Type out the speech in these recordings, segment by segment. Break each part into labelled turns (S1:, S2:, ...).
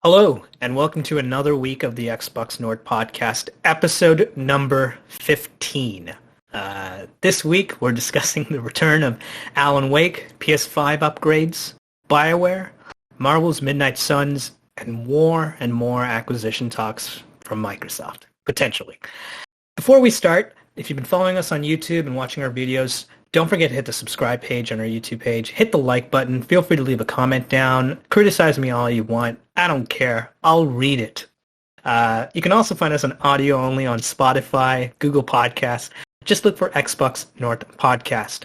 S1: Hello, and welcome to another week of the Xbox Nord podcast, episode number 15. This week, we're discussing the return of Alan Wake, PS5 upgrades, Bioware, Marvel's Midnight Suns, and more acquisition talks from Microsoft, potentially. Before we start, if you've been following us on YouTube and watching our videos, don't forget to hit the subscribe page on our YouTube page. Hit the like button. Feel free to leave a comment down. Criticize me all you want. I don't care. I'll read it. You can also find us on audio only on Spotify, Google Podcasts. Just look for Xbox North Podcast.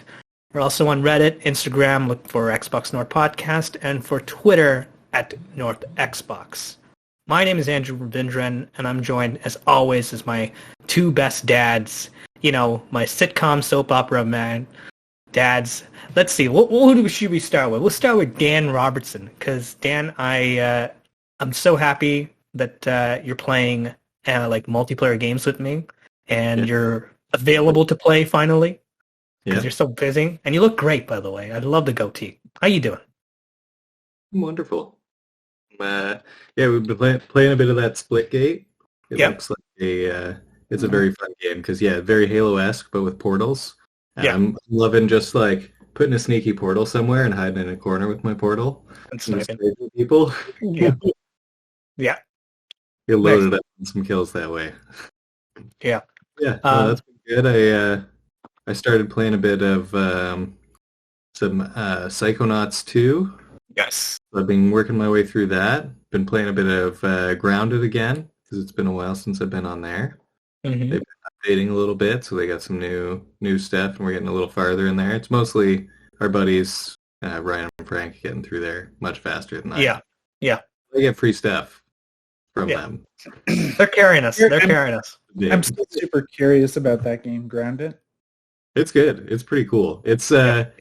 S1: We're also on Reddit, Instagram, look for Xbox North Podcast, and for Twitter at North Xbox. My name is Andrew Ravindran, and I'm joined, as always, as my two best dads. You know, my sitcom soap opera man dads. Let's see, what should we start with? We'll start with Dan Robertson, because Dan, I'm so happy that you're playing like multiplayer games with me, and you're available to play finally, because you're so busy, and you look great, by the way. I love the goatee. How you doing?
S2: Wonderful. We've been playing a bit of that Splitgate. It looks like it's a very fun game because, very Halo-esque, but with portals. I'm loving just like putting a sneaky portal somewhere and hiding in a corner with my portal.
S1: That's
S2: and just people.
S1: Yeah.
S2: You loaded up on some kills that way.
S1: Yeah.
S2: That's been good. I started playing a bit of some Psychonauts 2.
S1: Yes.
S2: I've been working my way through that. Been playing a bit of Grounded again because it's been a while since I've been on there.
S1: Mm-hmm.
S2: They've been updating a little bit, so they got some new stuff, and we're getting a little farther in there. It's mostly our buddies, Ryan and Frank, getting through there much faster than I.
S1: Yeah.
S2: They get free stuff from them.
S1: They're carrying us.
S2: Yeah.
S3: I'm still super curious about that game, Grounded.
S2: It's good. It's pretty cool. It's but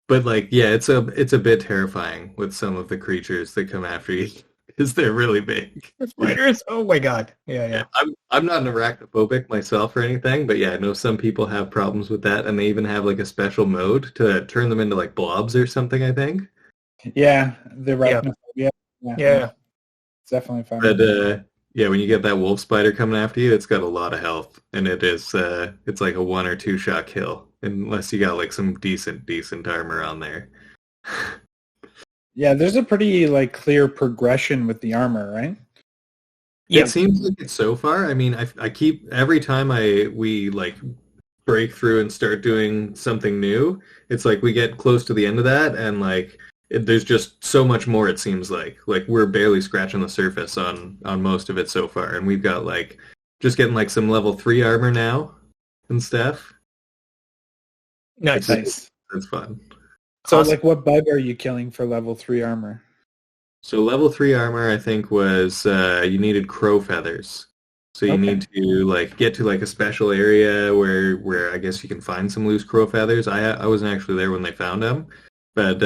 S2: it's a bit terrifying with some of the creatures that come after you. Because they're really big.
S1: Spiders? Oh my god. Yeah.
S2: I'm not an arachnophobic myself or anything, but I know some people have problems with that, and they even have like a special mode to turn them into like blobs or something, I think.
S3: Yeah, the arachnophobia.
S1: Yeah.
S3: It's definitely fun.
S2: But when you get that wolf spider coming after you, it's got a lot of health, and it's like a 1 or 2 shot kill, unless you got like some decent armor on there.
S3: Yeah, there's a pretty like clear progression with the armor, right?
S2: Yeah. It seems like it so far. I mean, I keep every time we like break through and start doing something new, it's like we get close to the end of that, and like there's just so much more. It seems like we're barely scratching the surface on most of it so far, and we've got like just getting like some level 3 armor now and stuff.
S1: Nice.
S2: That's fun.
S3: So, like, what bug are you killing for level 3 armor?
S2: So level 3 armor, I think, was you needed crow feathers. So you need to like get to like a special area where I guess you can find some loose crow feathers. I wasn't actually there when they found them, but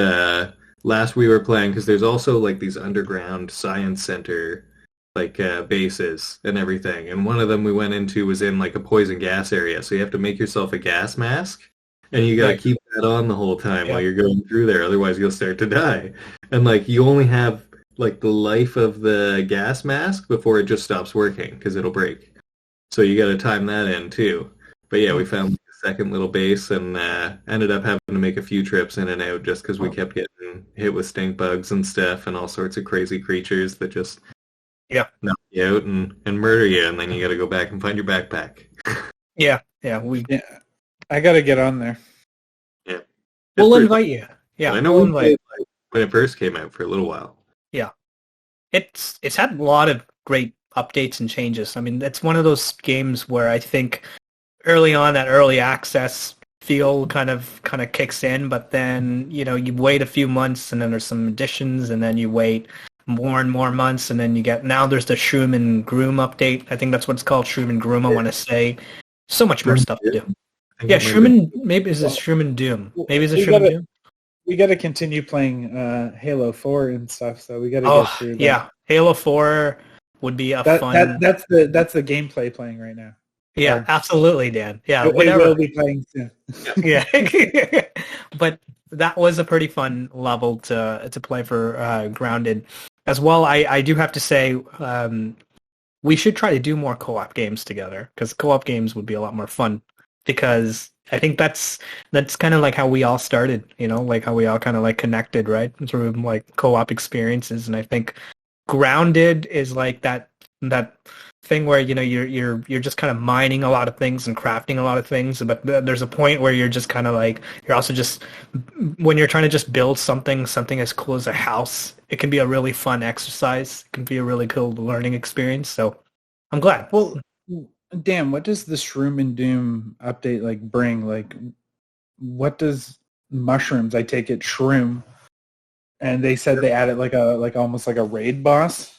S2: last we were playing, because there's also like these underground science center like bases and everything, and one of them we went into was in like a poison gas area. So you have to make yourself a gas mask. And you gotta keep that on the whole time while you're going through there, otherwise you'll start to die. And like you only have like the life of the gas mask before it just stops working because it'll break. So you gotta time that in too. But we found a second little base and ended up having to make a few trips in and out just because we kept getting hit with stink bugs and stuff and all sorts of crazy creatures that just knock you out and murder you, and then you gotta go back and find your backpack.
S3: I gotta get on there.
S2: Yeah.
S1: We'll invite you. Yeah.
S2: I know we played like, when it first came out for a little while.
S1: Yeah. It's had a lot of great updates and changes. I mean, it's one of those games where I think early on that early access feel kind of kicks in, but then, you wait a few months and then there's some additions, and then you wait more and more months, and then now there's the Shroom and Groom update. I think that's what it's called, Shroom and Groom, I want to say. So much more stuff to do. Yeah, maybe it's a Shroom and Doom. Maybe it's a Shroom and Doom.
S3: We got to continue playing Halo 4 and stuff, so we got to go through that.
S1: Yeah, Halo 4 would be a fun...
S3: That's the gameplay playing right now.
S1: Yeah, absolutely, Dan. Yeah,
S3: we will be playing soon.
S1: Yeah. But that was a pretty fun level to play for Grounded. As well, I do have to say, we should try to do more co-op games together because co-op games would be a lot more fun. Because I think that's kind of like how we all started, like how we all kind of like connected, right? Through like co-op experiences, and I think Grounded is like that thing where you're just kind of mining a lot of things and crafting a lot of things, but there's a point where you're just kind of like you're also just when you're trying to just build something as cool as a house, it can be a really fun exercise. It can be a really cool learning experience. So I'm glad.
S3: Well, Dan, what does the Shroom and Doom update like bring? Like, what does mushrooms? I take it shroom, and they said they added like almost like a raid boss.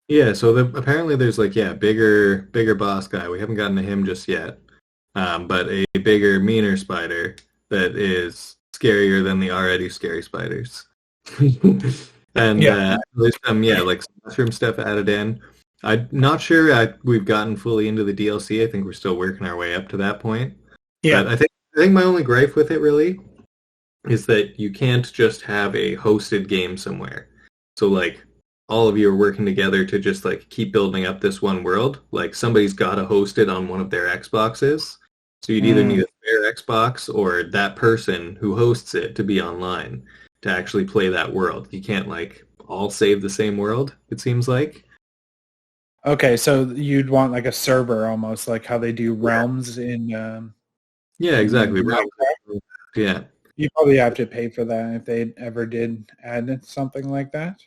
S2: Yeah, so apparently there's like, bigger boss guy. We haven't gotten to him just yet. But a bigger, meaner spider that is scarier than the already scary spiders. And there's some mushroom stuff added in. I'm not sure we've gotten fully into the DLC. I think we're still working our way up to that point.
S1: Yeah.
S2: But I think my only gripe with it really is that you can't just have a hosted game somewhere. So like all of you are working together to just like keep building up this one world. Like somebody's got to host it on one of their Xboxes. So you'd either need a spare Xbox or that person who hosts it to be online to actually play that world. You can't like all save the same world, it seems like.
S3: Okay, so you'd want like a server almost, like how they do realms in.
S2: Yeah, exactly. Yeah.
S3: You probably have to pay for that if they ever did add something like that.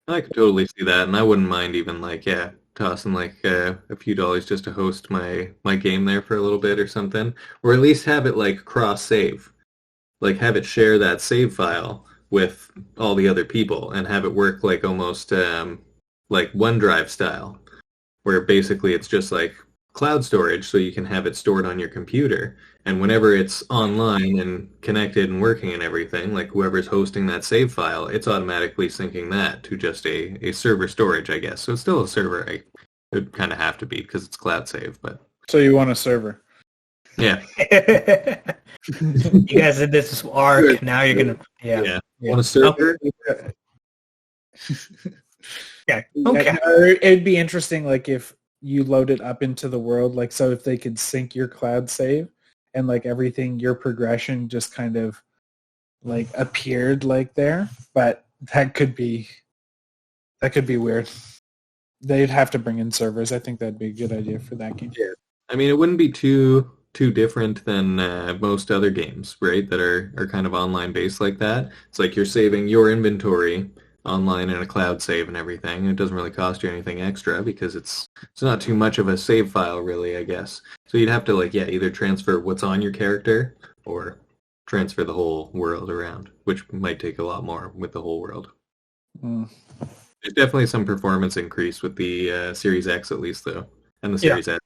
S2: I could totally see that, and I wouldn't mind even tossing a few dollars just to host my game there for a little bit or something, or at least have it like cross save, like have it share that save file with all the other people, and have it work like almost like OneDrive style, where basically it's just like cloud storage, so you can have it stored on your computer. And whenever it's online and connected and working and everything, like whoever's hosting that save file, it's automatically syncing that to just a server storage, I guess. So it's still a server. It would kind of have to be because it's cloud save, but...
S3: So you want a server?
S2: Yeah.
S1: You guys did this arc, now you're going to... Yeah.
S2: Want a server?
S1: Yeah. Okay.
S3: It'd be interesting, like, if you load it up into the world, like, so if they could sync your cloud save and, like, everything, your progression just kind of, like, appeared, like, there. But that could be weird. They'd have to bring in servers. I think that'd be a good idea for that game.
S2: Yeah. I mean, it wouldn't be too different than most other games, right, that are kind of online based like that. It's like you're saving your inventory online in a cloud save and everything. It doesn't really cost you anything extra because it's not too much of a save file really, I guess. So you'd have to either transfer what's on your character or transfer the whole world around, which might take a lot more with the whole world. There's definitely some performance increase with the Series X at least though, and the Series S.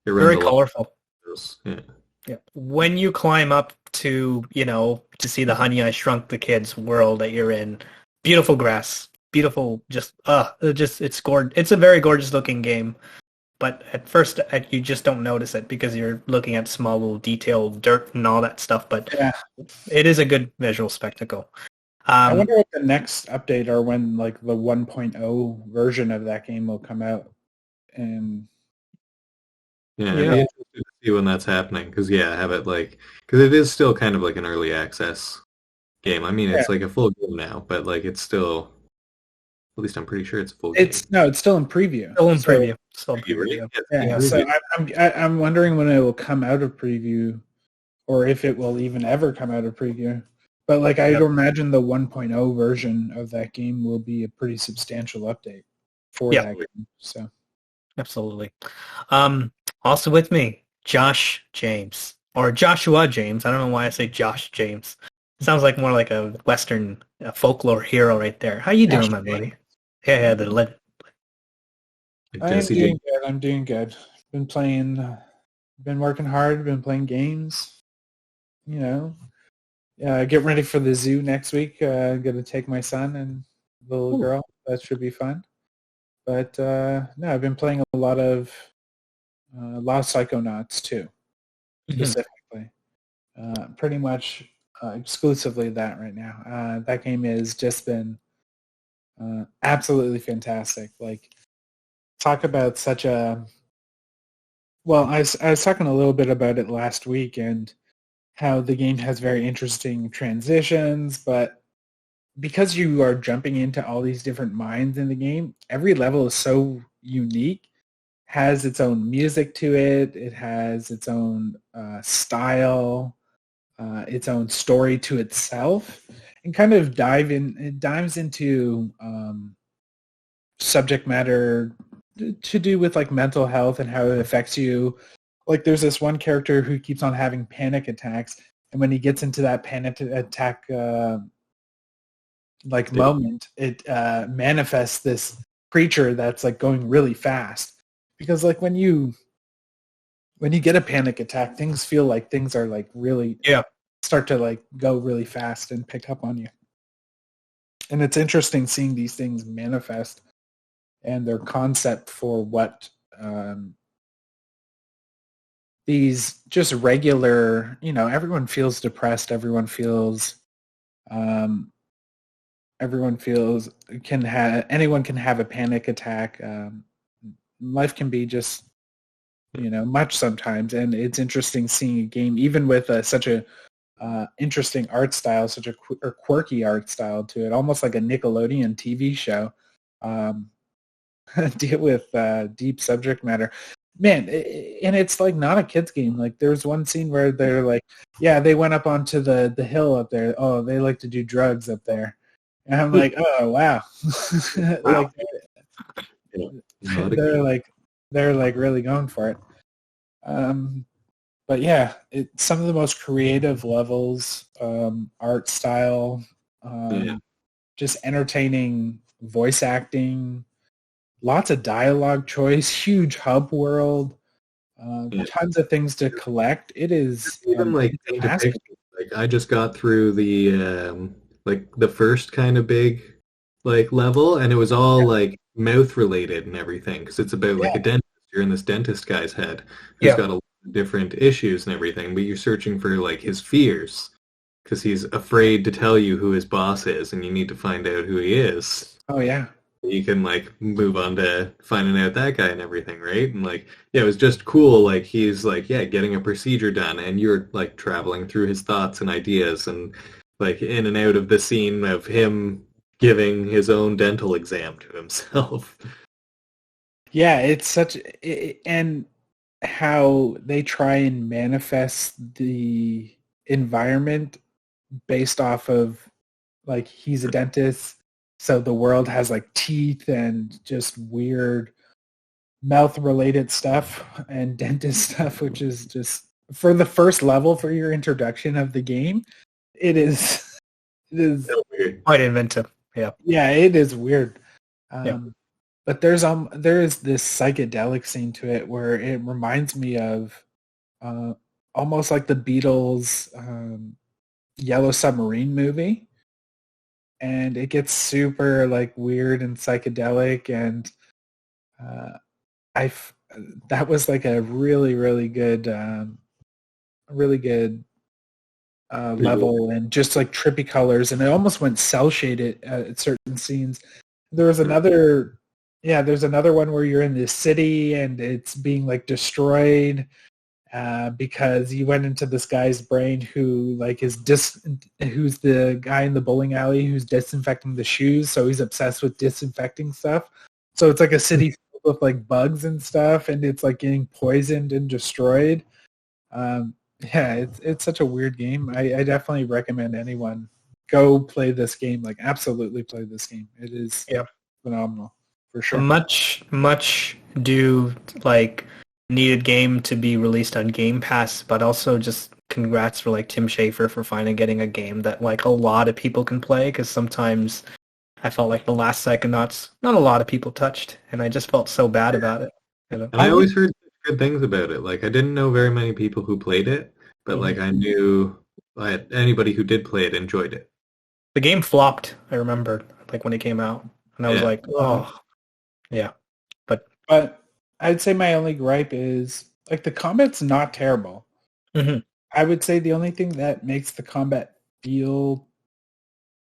S1: Very colorful.
S2: Yeah.
S1: When you climb up to to see the Honey I Shrunk the Kids world that you're in, beautiful grass, beautiful, it's a very gorgeous looking game. But at first you just don't notice it because you're looking at small little detailed dirt and all that stuff. But it is a good visual spectacle.
S3: I wonder what the next update or when like the 1.0 version of that game will come out. And
S2: I'd be interested to see when that's happening because have it because it is still kind of like an early access game. I mean, it's like a full game now, but it's still, at least I'm pretty sure it's a full game.
S3: It's still in preview.
S1: Still in preview.
S3: Yeah. So I'm wondering when it will come out of preview, or if it will even ever come out of preview. But I don't imagine the 1.0 version of that game will be a pretty substantial update for that game. So
S1: absolutely. Also with me, Josh James or Joshua James. I don't know why I say Josh James. Sounds like more like a Western folklore hero right there. How you doing, my buddy? Yeah, the lead.
S3: I'm doing good. Been working hard, been playing games. Get ready for the zoo next week. I'm going to take my son and the little girl. That should be fun. But I've been playing a lot of Psychonauts too, specifically. Pretty much exclusively that right now. That game has just been Absolutely fantastic. Like, talk about such a... Well, I was talking a little bit about it last week and how the game has very interesting transitions, but because you are jumping into all these different minds in the game, every level is so unique, has its own music to it, it has its own style, its own story to itself, and kind of it dives into subject matter to do with like mental health and how it affects you. Like there's this one character who keeps on having panic attacks, and when he gets into that panic attack moment, it manifests this creature that's like going really fast. Because like when you get a panic attack, things feel like things are like really start to like go really fast and pick up on you. And it's interesting seeing these things manifest and their concept for what these just regular, everyone feels depressed, anyone can have a panic attack. Life can be just, much sometimes, and it's interesting seeing a game, even with such a interesting art style, such a quirky art style to it, almost like a Nickelodeon TV show, deal with deep subject matter. Man, and it's like not a kid's game. Like there's one scene where they're like, yeah, they went up onto the hill up there. Oh, they like to do drugs up there. And I'm like, oh, wow.
S2: Wow.
S3: They're like really going for it. But yeah, it's some of the most creative levels, art style, just entertaining voice acting, lots of dialogue choice, huge hub world, tons of things to collect. It is
S2: even like I just got through the the first kind of big like level, and it was all like mouth related and everything because it's about like a dentist. You're in this dentist guy's head who's got a lot of different issues and everything, but you're searching for like his fears because he's afraid to tell you who his boss is, and you need to find out who he is.
S3: Oh yeah.
S2: You can like move on to finding out that guy and everything, right? And like, yeah, it was just cool. Like he's like, getting a procedure done, and you're like traveling through his thoughts and ideas, and like in and out of the scene of him giving his own dental exam to himself.
S3: Yeah, it's and how they try and manifest the environment based off of like he's a dentist. So the world has like teeth and just weird mouth-related stuff and dentist stuff, which is just for the first level for your introduction of the game. It is
S1: quite inventive. Yeah.
S3: Yeah, it is weird. But there is this psychedelic scene to it where it reminds me of almost like the Beatles' Yellow Submarine movie. And it gets super like weird and psychedelic, and that was like a really good level, and just like trippy colors, and it almost went cell shaded at certain scenes. There's another one where you're in this city and it's being like destroyed because you went into this guy's brain who like who's the guy in the bowling alley who's disinfecting the shoes, so he's obsessed with disinfecting stuff. So it's like a city filled with like bugs and stuff, and it's like getting poisoned and destroyed. It's such a weird game. I definitely recommend anyone go play this game. Like absolutely play this game. It is phenomenal for sure.
S1: Much do like needed game to be released on Game Pass, but also just congrats for like Tim Schafer for finally getting a game that like a lot of people can play, because sometimes I felt like the last Psychonauts not a lot of people touched, and I just felt so bad about it.
S2: And I always heard good things about it. Like I didn't know very many people who played it, but like I knew anybody who did play it enjoyed it.
S1: The game flopped, I remember, like when it came out, and I was like, oh, yeah.
S3: But I'd say my only gripe is like the combat's not terrible.
S1: Mm-hmm.
S3: I would say the only thing that makes the combat feel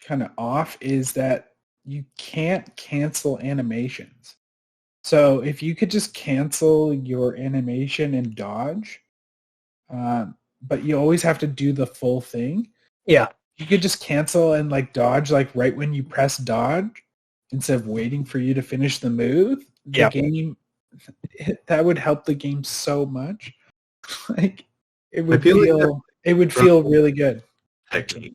S3: kind of off is that you can't cancel animations. So if you could just cancel your animation and dodge, but you always have to do the full thing.
S1: Yeah.
S3: You could just cancel and like dodge like right when you press dodge instead of waiting for you to finish the move. The game, that would help the game so much. Like it would feel really good.
S2: Technique.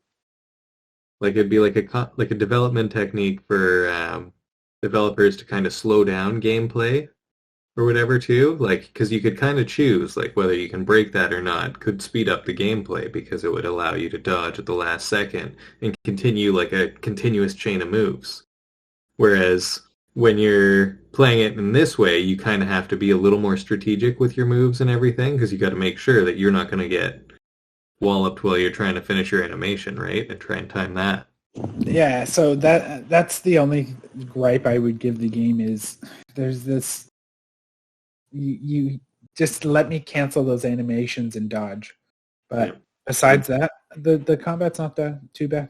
S2: Like it'd be like a development technique for developers to kind of slow down gameplay or whatever too. Like because you could kind of choose like whether you can break that or not. Could speed up the gameplay because it would allow you to dodge at the last second and continue like a continuous chain of moves. Whereas when you're playing it in this way, you kind of have to be a little more strategic with your moves and everything because you got to make sure that you're not going to get walloped while you're trying to finish your animation, right? And try and time that.
S3: Yeah, so that's the only gripe I would give the game is there's this you just let me cancel those animations and dodge. But besides that, the combat's not that too bad.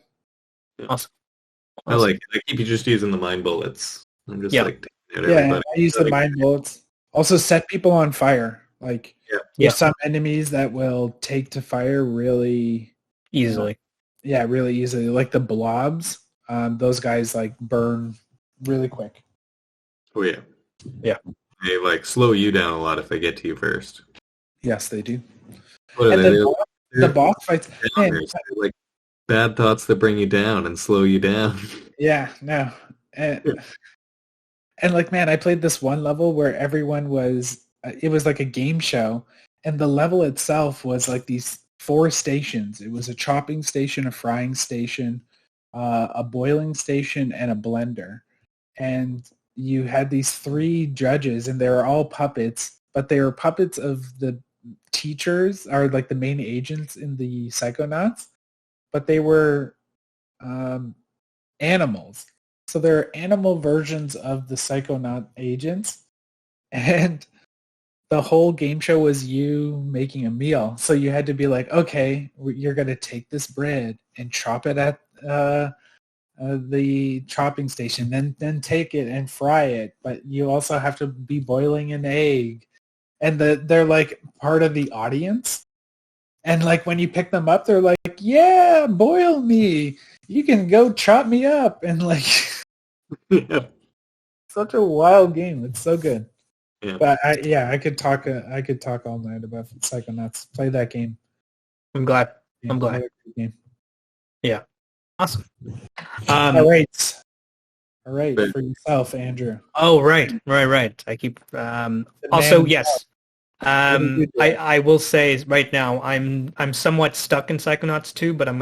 S1: Awesome.
S2: I like it. I keep you just using the mind bullets. I'm just like taking out everybody.
S3: I use the mind bullets. Also set people on fire. Like there's some enemies that will take to fire really
S1: easily.
S3: Really easily. Like the blobs. Those guys like burn really quick.
S2: Oh yeah.
S1: Yeah.
S2: They like slow you down a lot if they get to you first.
S3: Yes, they do.
S2: What are
S3: and the boss fights,
S2: like bad thoughts that bring you down and slow you down.
S3: Yeah, no. And like, man, I played this one level where everyone was, it was like a game show, and the level itself was like these 4 stations. It was a chopping station, a frying station, a boiling station, and a blender. And you had these 3 judges, and they were all puppets, but they were puppets of the teachers, or like the main agents in the Psychonauts, but they were animals. So there are animal versions of the Psychonaut agents, and the whole game show was you making a meal. So you had to be like, okay, you're going to take this bread and chop it at the chopping station, then take it and fry it. But you also have to be boiling an egg. And they're like part of the audience. And like when you pick them up, they're like, yeah, boil me. You can go chop me up. And like, such a wild game. It's so good. Yeah. But I could talk all night about Psychonauts. Play that game.
S1: I'm glad. Yeah. Awesome.
S3: All right. For yourself, Andrew.
S1: Oh, right. I keep, also, yes. I will say right now I'm somewhat stuck in Psychonauts 2, but I'm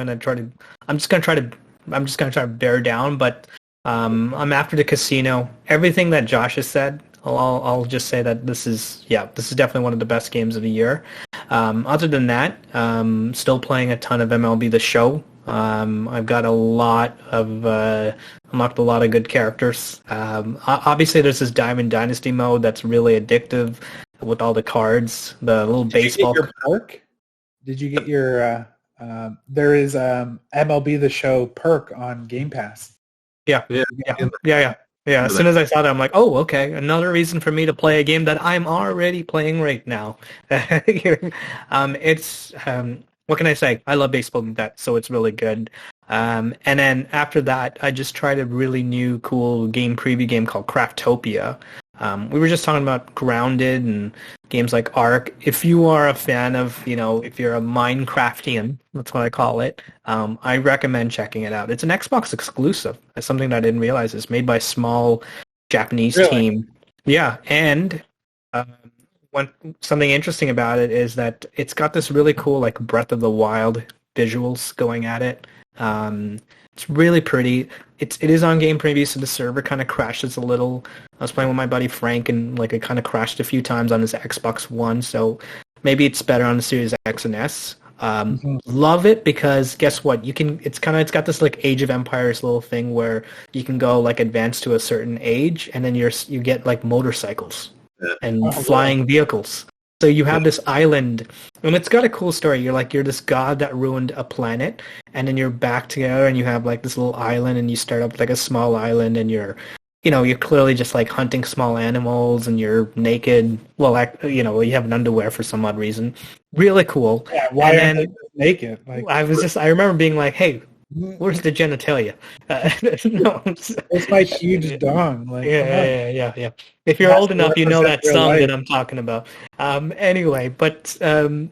S1: just gonna try to bear down. But I'm after the casino. Everything that Josh has said, I'll just say that this is definitely one of the best games of the year. Other than that, still playing a ton of MLB The Show. I've got unlocked a lot of good characters. Obviously, there's this Diamond Dynasty mode that's really addictive with all the cards, the little baseball.
S3: Did you get your perk? Did you get your? There is MLB The Show perk on Game Pass.
S1: Yeah. As soon as I saw that, I'm like, oh, okay, another reason for me to play a game that I'm already playing right now. It's what can I say? I love baseball and that, so it's really good. And then after that, I just tried a really new, cool game preview game called Craftopia. We were just talking about Grounded and games like Ark. If you are a fan of, if you're a Minecraftian, that's what I call it, I recommend checking it out. It's an Xbox exclusive. It's something that I didn't realize. It's made by a small Japanese team. Yeah, and something interesting about it is that it's got this really cool, like, Breath of the Wild visuals going at it. It's really pretty. It is on game preview, so the server kind of crashes a little. I was playing with my buddy Frank, and like it kind of crashed a few times on his Xbox One, so maybe it's better on the Series X and S. Love it because guess what? It's got this like Age of Empires little thing where you can go like advance to a certain age, and then you get like motorcycles and flying vehicles. So you have this island, and it's got a cool story. You're this god that ruined a planet, and then you're back together, and you have like this little island, and you start up with, like a small island, and you're clearly just like hunting small animals, and you're naked. Well, you have an underwear for some odd reason. Really cool.
S3: Yeah, why
S1: and
S3: are they naked? Like,
S1: I remember being like, hey, where's the genitalia? No,
S3: it's my huge dong. Like,
S1: yeah. If you're
S3: That's
S1: old enough, you know that
S3: represent real
S1: song
S3: life.
S1: that I'm talking about. Anyway, but the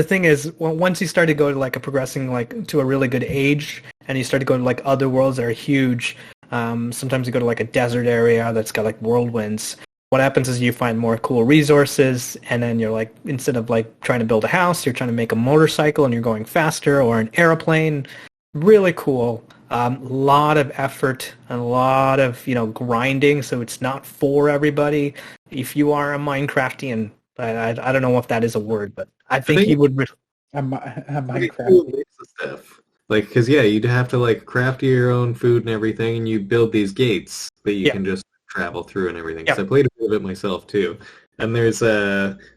S1: thing is, once you start to go to like progressing like to a really good age, and you start to go to like other worlds that are huge. Sometimes you go to like a desert area that's got like whirlwinds. What happens is you find more cool resources, and then you're like, instead of like trying to build a house, you're trying to make a motorcycle, and you're going faster, or an airplane. Really cool. Lot of effort and a lot of grinding, so it's not for everybody. If you are a Minecraftian, I don't know if that is a word, but I think you would.
S3: I'm
S2: Pretty
S3: Minecraft.
S2: cool mix of stuff. Like, because you'd have to like craft your own food and everything, and you build these gates that you can just travel through and everything. So I played a bit of it myself too. And there's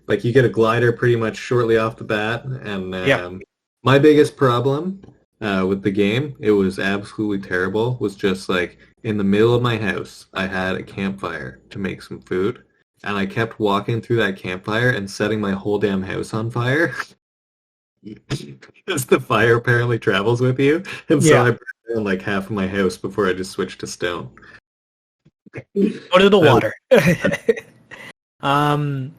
S2: like you get a glider pretty much shortly off the bat. And my biggest problem with the game, it was absolutely terrible, was just like in the middle of my house, I had a campfire to make some food. And I kept walking through that campfire and setting my whole damn house on fire. Because the fire apparently travels with you. And so I burned down like half of my house before I just switched to stone.
S1: Go to the water.
S3: That's funny.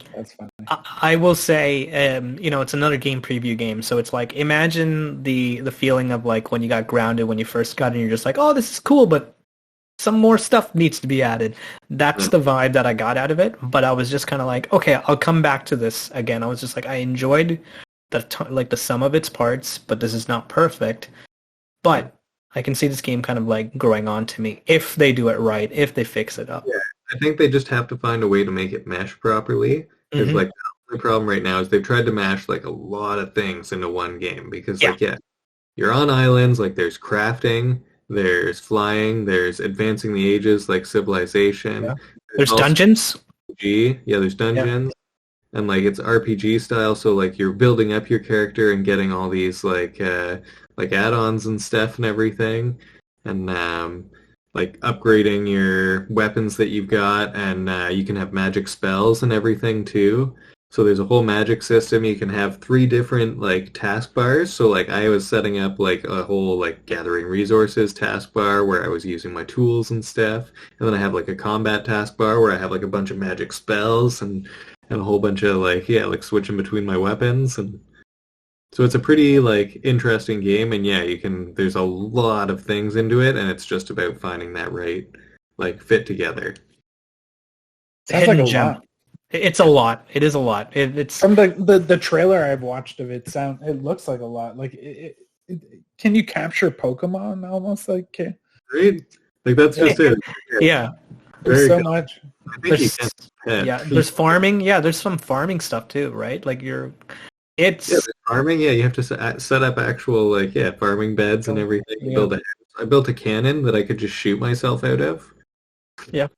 S1: I will say, it's another game preview game, so it's like, imagine the feeling of like when you got grounded when you first got it, and you're just like, oh, this is cool, but some more stuff needs to be added. That's the vibe that I got out of it, but I was just kind of like, okay, I'll come back to this again. I was just like, I enjoyed the sum of its parts, but this is not perfect. But I can see this game kind of like growing on to me if they do it right, if they fix it up.
S2: Yeah, I think they just have to find a way to make it mesh properly. Because like the problem right now is they've tried to mash like a lot of things into one game. Because you're on islands, like there's crafting, there's flying, there's advancing the ages like civilization.
S1: Yeah. There's dungeons.
S2: There's dungeons. And like it's RPG style, so like you're building up your character and getting all these like add-ons and stuff and everything, and like upgrading your weapons that you've got, and you can have magic spells and everything too. So there's a whole magic system. You can have 3 different like taskbars. So like I was setting up like a whole like gathering resources taskbar where I was using my tools and stuff, and then I have like a combat taskbar where I have like a bunch of magic spells and a whole bunch of like switching between my weapons. And so it's a pretty like interesting game, and there's a lot of things into it, and it's just about finding that right like fit together.
S3: Sounds like a lot.
S1: It's a lot. It is a lot. It's
S3: from the trailer I've watched of it. It looks like a lot. Like can you capture Pokemon almost like?
S2: Right? Like that's just it.
S1: Yeah.
S3: There's so much.
S2: I think you can.
S1: There's farming. Yeah, there's some farming stuff too, right? Like it's
S2: farming. Yeah, you have to set up actual like farming beds and everything. Yeah. I built a cannon that I could just shoot myself out of.
S1: Yeah.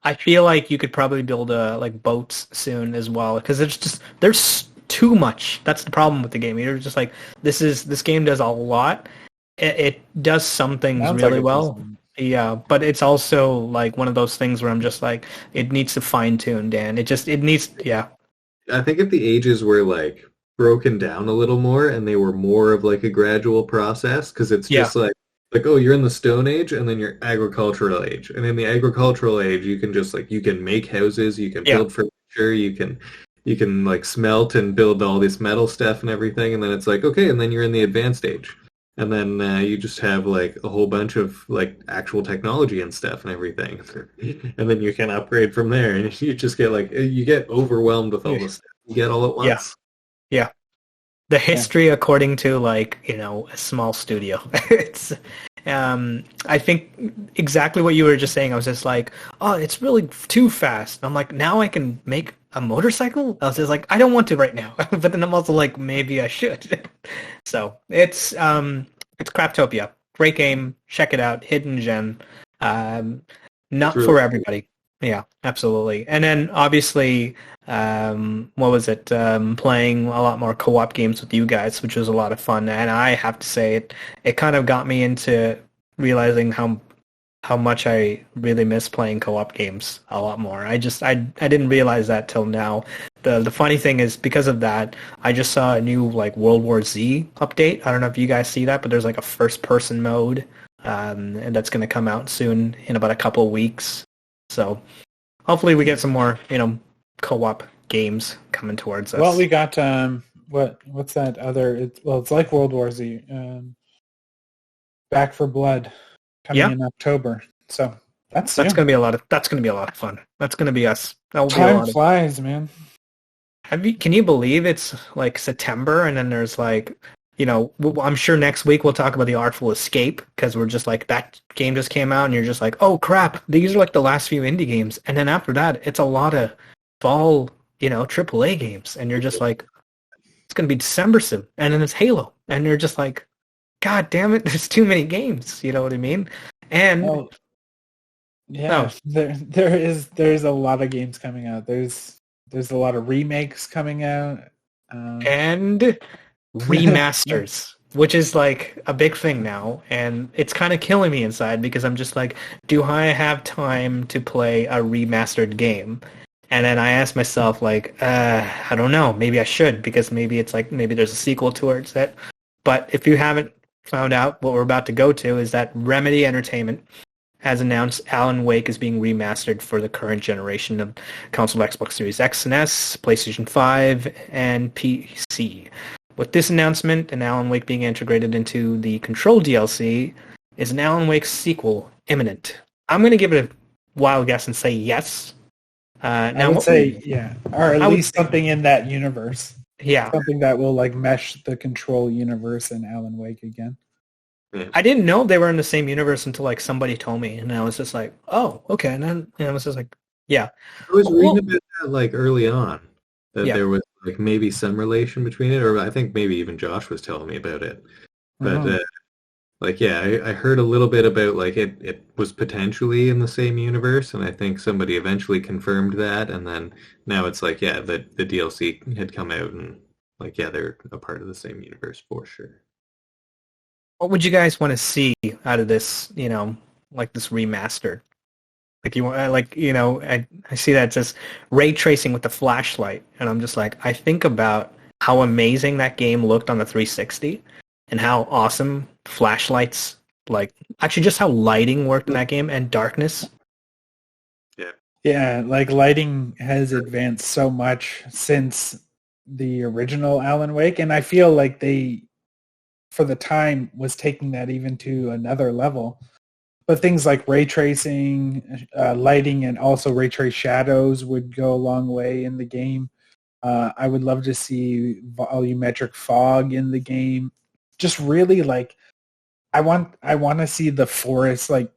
S1: I feel like you could probably build like boats soon as well, because there's too much. That's the problem with the game. You're just like, this game does a lot. It does some things really well. Yeah, but it's also like one of those things where I'm just like, it needs to fine tune, Dan. It needs.
S2: I think if the ages were like broken down a little more and they were more of like a gradual process, because it's just like, oh, you're in the Stone Age and then you're agricultural age. And in the agricultural age, you can just like, you can make houses, you can build furniture, you can like smelt and build all this metal stuff and everything. And then it's like, okay, and then you're in the advanced age. And then you just have like a whole bunch of like actual technology and stuff and everything. And then you can upgrade from there. And you just get like, you get overwhelmed with all the stuff you get all at once.
S1: Yeah. The history according to like, a small studio. It's I think exactly what you were just saying. I was just like, oh, it's really too fast. I'm like, now I can make a motorcycle? I was just like, I don't want to right now. But then I'm also like, maybe I should. So it's Craftopia. Great game. Check it out. Hidden gem. Not for everybody. Yeah, absolutely. And then obviously, what was it? Playing a lot more co-op games with you guys, which was a lot of fun. And I have to say, it kind of got me into realizing how much I really miss playing co-op games a lot more. I didn't realize that till now. The funny thing is, because of that, I just saw a new like World War Z update. I don't know if you guys see that, but there's like a first-person mode, and that's going to come out soon in about a couple of weeks. So hopefully we get some more, co-op games coming towards us.
S3: Well, we got what's that other? It's like World War Z. Back for Blood coming in October. So that's
S1: gonna be a lot of fun. That's gonna be us.
S3: Time flies, man.
S1: Can you believe it's like September and then there's like, I'm sure next week we'll talk about The Artful Escape because we're just like, that game just came out and you're just like, oh crap, these are like the last few indie games. And then after that, it's a lot of fall, AAA games. And you're just like, it's going to be December soon. And then it's Halo. And you're just like, God damn it, there's too many games. You know what I mean? And
S3: there's a lot of games coming out. There's a lot of remakes coming out.
S1: And remasters, which is like a big thing now, and it's kind of killing me inside because I'm just like, do I have time to play a remastered game? And then I ask myself like, I don't know, maybe I should, because maybe there's a sequel towards it. But if you haven't found out, what we're about to go to is that Remedy Entertainment has announced Alan Wake is being remastered for the current generation of console, Xbox Series X and S, PlayStation 5, and PC. With this announcement and Alan Wake being integrated into the Control DLC, is an Alan Wake sequel imminent? I'm going to give it a wild guess and say yes.
S3: I would say yeah, or at least something in that universe.
S1: Yeah.
S3: Something that will like mesh the Control universe and Alan Wake again.
S1: I didn't know they were in the same universe until like somebody told me, and I was just like, "Oh, okay." And then I was just like, "Yeah."
S2: I was reading about that like early on, that there was like maybe some relation between it, or I think maybe even Josh was telling me about it. But I heard a little bit about like it was potentially in the same universe, and I think somebody eventually confirmed that, and then now it's like the DLC had come out, and like they're a part of the same universe for sure.
S1: What would you guys want to see out of this, like this remastered? Like I see that it says ray tracing with the flashlight, and I'm just like, I think about how amazing that game looked on the 360 and how awesome flashlights, like actually just how lighting worked in that game and darkness.
S3: Yeah, like lighting has advanced so much since the original Alan Wake, and I feel like they, for the time, was taking that even to another level. But things like ray tracing, lighting, and also ray trace shadows would go a long way in the game. I would love to see volumetric fog in the game. Just really like, I want to see the forest like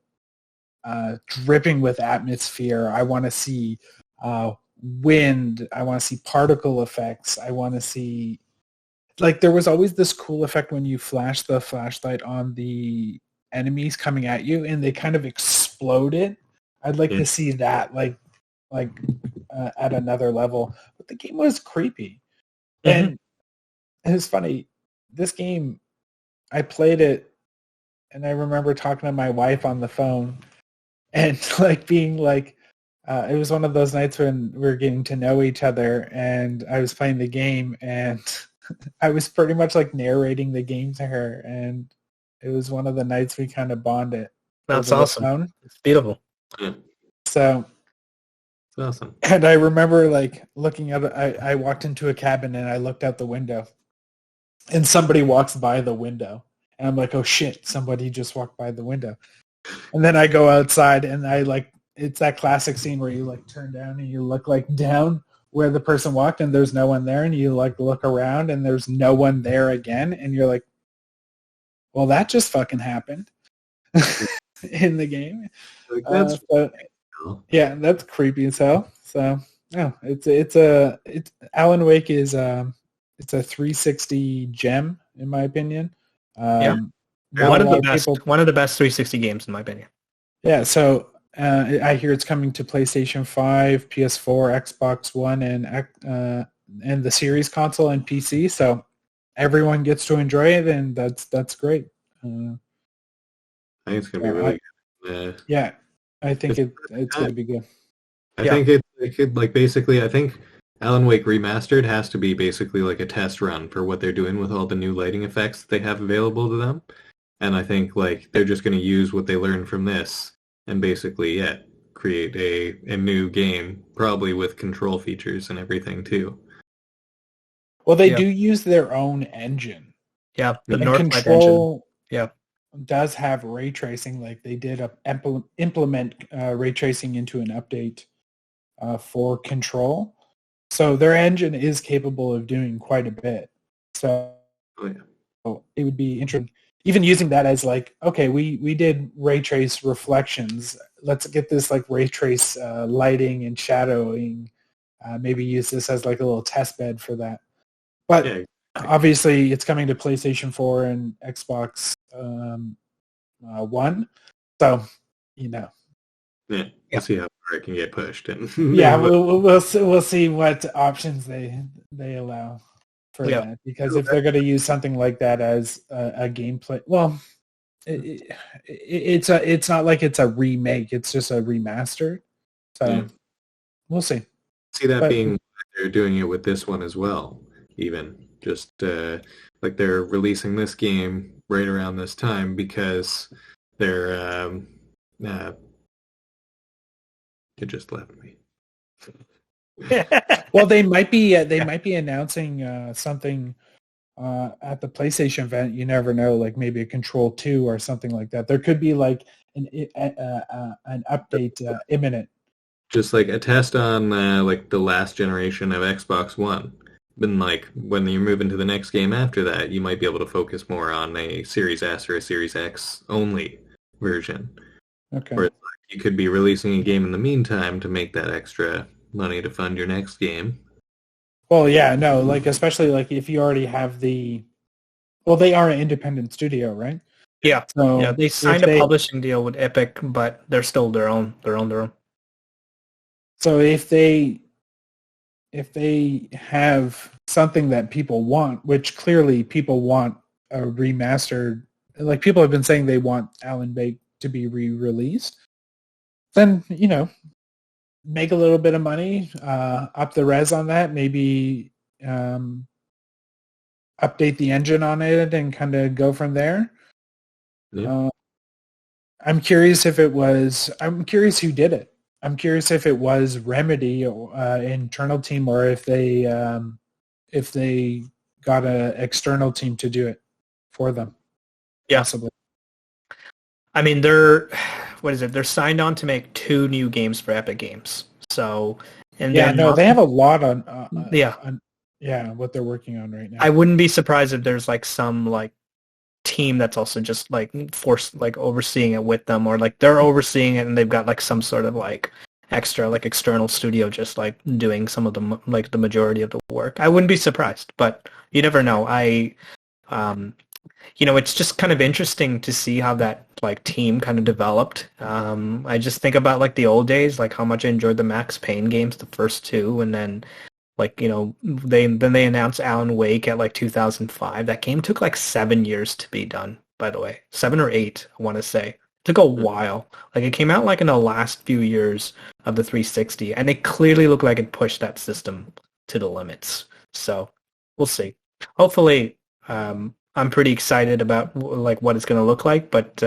S3: dripping with atmosphere. I want to see wind. I want to see particle effects. I want to see, like, there was always this cool effect when you flash the flashlight on the enemies coming at you and they kind of exploded. I'd like to see that like at another level. But the game was creepy. And it was funny. This game, I played it and I remember talking to my wife on the phone and like being like, it was one of those nights when we were getting to know each other and I was playing the game and I was pretty much like narrating the game to her, and it was one of the nights we kind of bonded.
S1: That's awesome. It's beautiful.
S3: So
S2: it's awesome.
S3: And I remember like looking at it, I walked into a cabin and I looked out the window and somebody walks by the window and I'm like, oh shit, somebody just walked by the window. And then I go outside and I like, it's that classic scene where you like turn down and you look like down where the person walked and there's no one there, and you like look around and there's no one there again, and you're like, well, that just fucking happened in the game.
S2: Like,
S3: yeah, that's creepy as hell. So yeah, it's Alan Wake is it's a 360 gem in my opinion.
S1: One of the best 360 games in my opinion.
S3: Yeah, so I hear it's coming to PlayStation 5, PS4, Xbox One, and the Series console and PC. So everyone gets to enjoy it, and that's great.
S2: I think it's gonna be really good.
S3: Yeah, I think it's going to be good.
S2: I think it could like basically. I think Alan Wake Remastered has to be basically like a test run for what they're doing with all the new lighting effects that they have available to them. And I think like they're just going to use what they learned from this and basically create a new game, probably with control features and everything too.
S3: Well, they do use their own engine.
S1: Yeah, the
S3: And
S1: Northlight
S3: Control
S1: engine.
S3: does have ray tracing. Like they did implement ray tracing into an update for Control. So their engine is capable of doing quite a bit. So it would be interesting. Even using that as like, okay, we did ray trace reflections. Let's get this like ray trace lighting and shadowing. Maybe use this as like a little test bed for that. But obviously it's coming to PlayStation 4 and Xbox One. So,
S2: Yeah, we'll see how far it can get pushed. And
S3: we'll see what options they allow for that. Because if they're going to use something like that as a gameplay, well, it's not like it's a remake. It's just a remaster. So we'll see.
S2: See that being they're doing it with this one as well. Even just like they're releasing this game right around this time because they're it just left me.
S3: Well, they might be announcing something at the PlayStation event. You never know, like maybe a Control 2 or something like that. There could be like an update imminent.
S2: Just like a test on like the last generation of Xbox One. Then like when you move into the next game after that, you might be able to focus more on a Series S or a Series X only version.
S3: Okay.
S2: Or you could be releasing a game in the meantime to make that extra money to fund your next game.
S3: Well, yeah, no, like especially like if you already have they are an independent studio, right?
S1: Yeah.
S3: So
S1: they signed a publishing deal with Epic, but they're still their own.
S3: So if they have something that people want, which clearly people want a remastered, like people have been saying they want Alan Wake to be re-released, then, make a little bit of money, up the res on that, maybe update the engine on it and kind of go from there.
S2: Yeah.
S3: I'm curious who did it. I'm curious if it was Remedy, internal team, or if they got an external team to do it for them.
S1: Yeah.
S3: Possibly.
S1: I mean, they're signed on to make 2 new games for Epic Games. So,
S3: they have a lot on. What they're working on right now.
S1: I wouldn't be surprised if there's like some like team that's also just like overseeing it with them, or like they're overseeing it and they've got like some sort of like extra like external studio just like doing some of the like the majority of the work. I wouldn't be surprised, but you never know. It's just kind of interesting to see how that like team kind of developed. I just think about like the old days, like how much I enjoyed the Max Payne games, the first 2, and then like, they announced Alan Wake at like 2005. That game took like 7 years to be done, by the way. 7 or 8, I want to say. It took a while. Like it came out like in the last few years of the 360, and it clearly looked like it pushed that system to the limits. So we'll see. Hopefully, I'm pretty excited about like what it's going to look like, but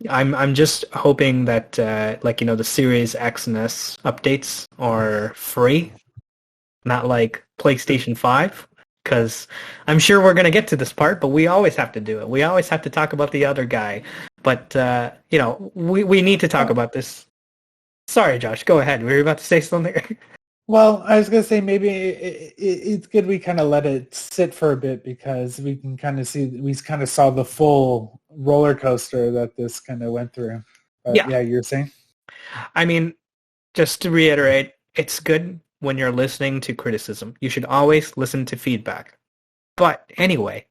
S1: I'm just hoping that the Series X and S updates are free, not like PlayStation 5, because I'm sure we're going to get to this part, but we always have to do it. We always have to talk about the other guy, but we need to talk about this. Sorry, Josh, go ahead. Were you about to say something?
S3: Well, I was going to say maybe it's good we kind of let it sit for a bit, because we can kind of saw the full roller coaster that this kind of went through. But yeah, you're saying?
S1: I mean, just to reiterate, it's good when you're listening to criticism. You should always listen to feedback. But anyway,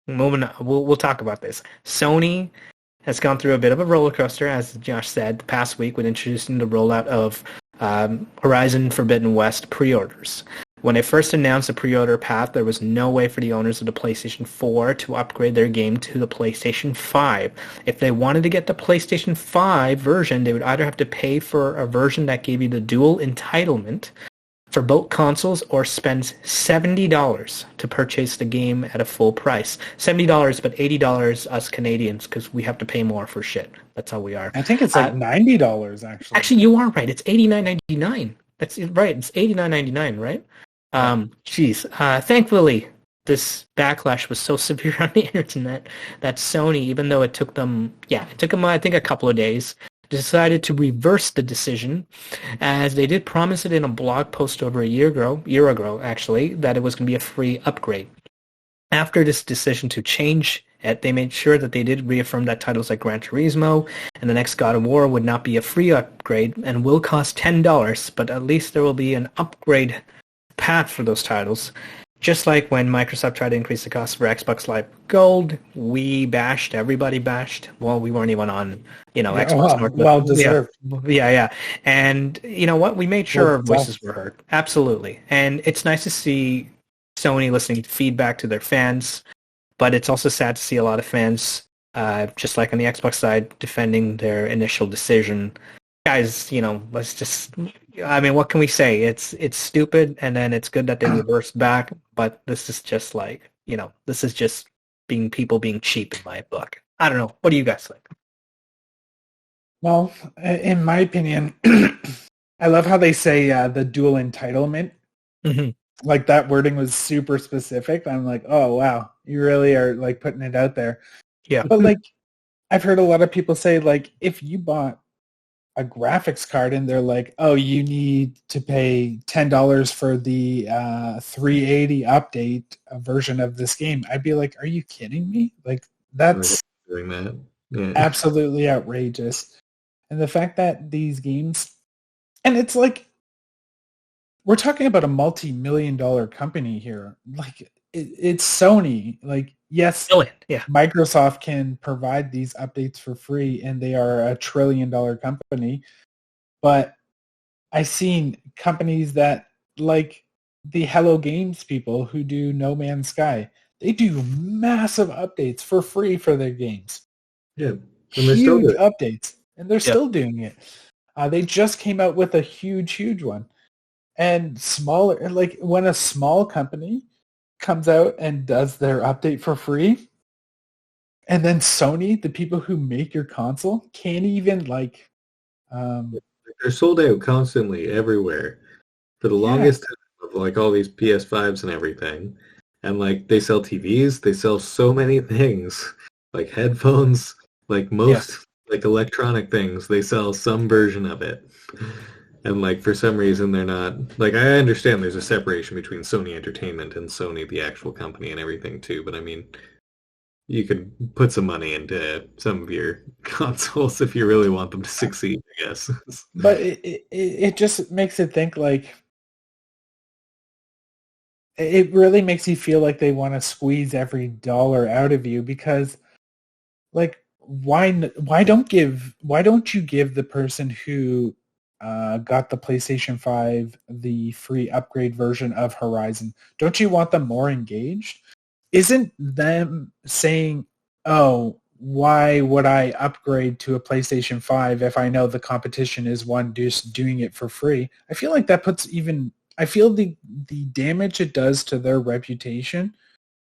S1: moving on, we'll talk about this. Sony has gone through a bit of a roller coaster, as Josh said, the past week with introducing the rollout of Horizon Forbidden West pre-orders. When they first announced the pre-order path, there was no way for the owners of the PlayStation 4 to upgrade their game to the PlayStation 5. If they wanted to get the PlayStation 5 version, they would either have to pay for a version that gave you the dual entitlement for both consoles or spend $70 to purchase the game at a full price. $70, but $80 us Canadians, because we have to pay more for shit. That's how we are.
S3: I think it's like $90 actually.
S1: Actually, you are right. It's $89.99. That's right. It's $89.99, right? Thankfully, this backlash was so severe on the internet that Sony, even though it took them, I think, a couple of days, decided to reverse the decision, as they did promise it in a blog post over a year ago, actually, that it was going to be a free upgrade. After this decision to change it, they made sure that they did reaffirm that titles like Gran Turismo and the next God of War would not be a free upgrade and will cost $10, but at least there will be an upgrade path for those titles. Just like when Microsoft tried to increase the cost for Xbox Live Gold, everybody bashed. Well, we weren't even on, Xbox North.
S3: Well deserved.
S1: Yeah. And you know what? We made sure our voices were heard. Absolutely. And it's nice to see Sony listening to feedback to their fans, but it's also sad to see a lot of fans, just like on the Xbox side, defending their initial decision. Guys, what can we say? It's stupid, and then it's good that they reversed back, but this is just this is just people being cheap in my book. I don't know. What do you guys think?
S3: Well, in my opinion, I love how they say the dual entitlement.
S1: Mm-hmm.
S3: Like that wording was super specific. I'm like, oh wow, you really are like putting it out there.
S1: Yeah.
S3: But like, I've heard a lot of people say like, if you bought a graphics card and they're like, oh, you need to pay $10 for the 380 update version of this game, I'd be like, are you kidding me? Like, that's
S2: doing that. Yeah.
S3: Absolutely outrageous. And the fact that these games, and it's like, we're talking about a multi-million-dollar company here. Like, it's Sony. Like, yes, Microsoft can provide these updates for free, and they are a trillion-dollar company. But I've seen companies that, like the Hello Games people who do No Man's Sky, they do massive updates for free for their games.
S2: Yeah, and
S3: huge updates, and they're still doing it. They just came out with a huge one. And smaller, like when a small company comes out and does their update for free, and then Sony, the people who make your console, can't even
S2: they're sold out constantly everywhere for the longest time of like all these PS5s and everything. And like they sell TVs, they sell so many things, like headphones, like most like electronic things, they sell some version of it. And like for some reason they're not, like, I understand there's a separation between Sony Entertainment and Sony the actual company and everything too, but I mean, you could put some money into some of your consoles if you really want them to succeed, I guess.
S3: But it just makes it think like, it really makes you feel like they want to squeeze every dollar out of you, because like, why don't you give the person who got the PlayStation 5 the free upgrade version of Horizon? Don't you want them more engaged? Isn't them saying, oh, why would I upgrade to a PlayStation 5 if I know the competition is one just doing it for free? I feel like that I feel the damage it does to their reputation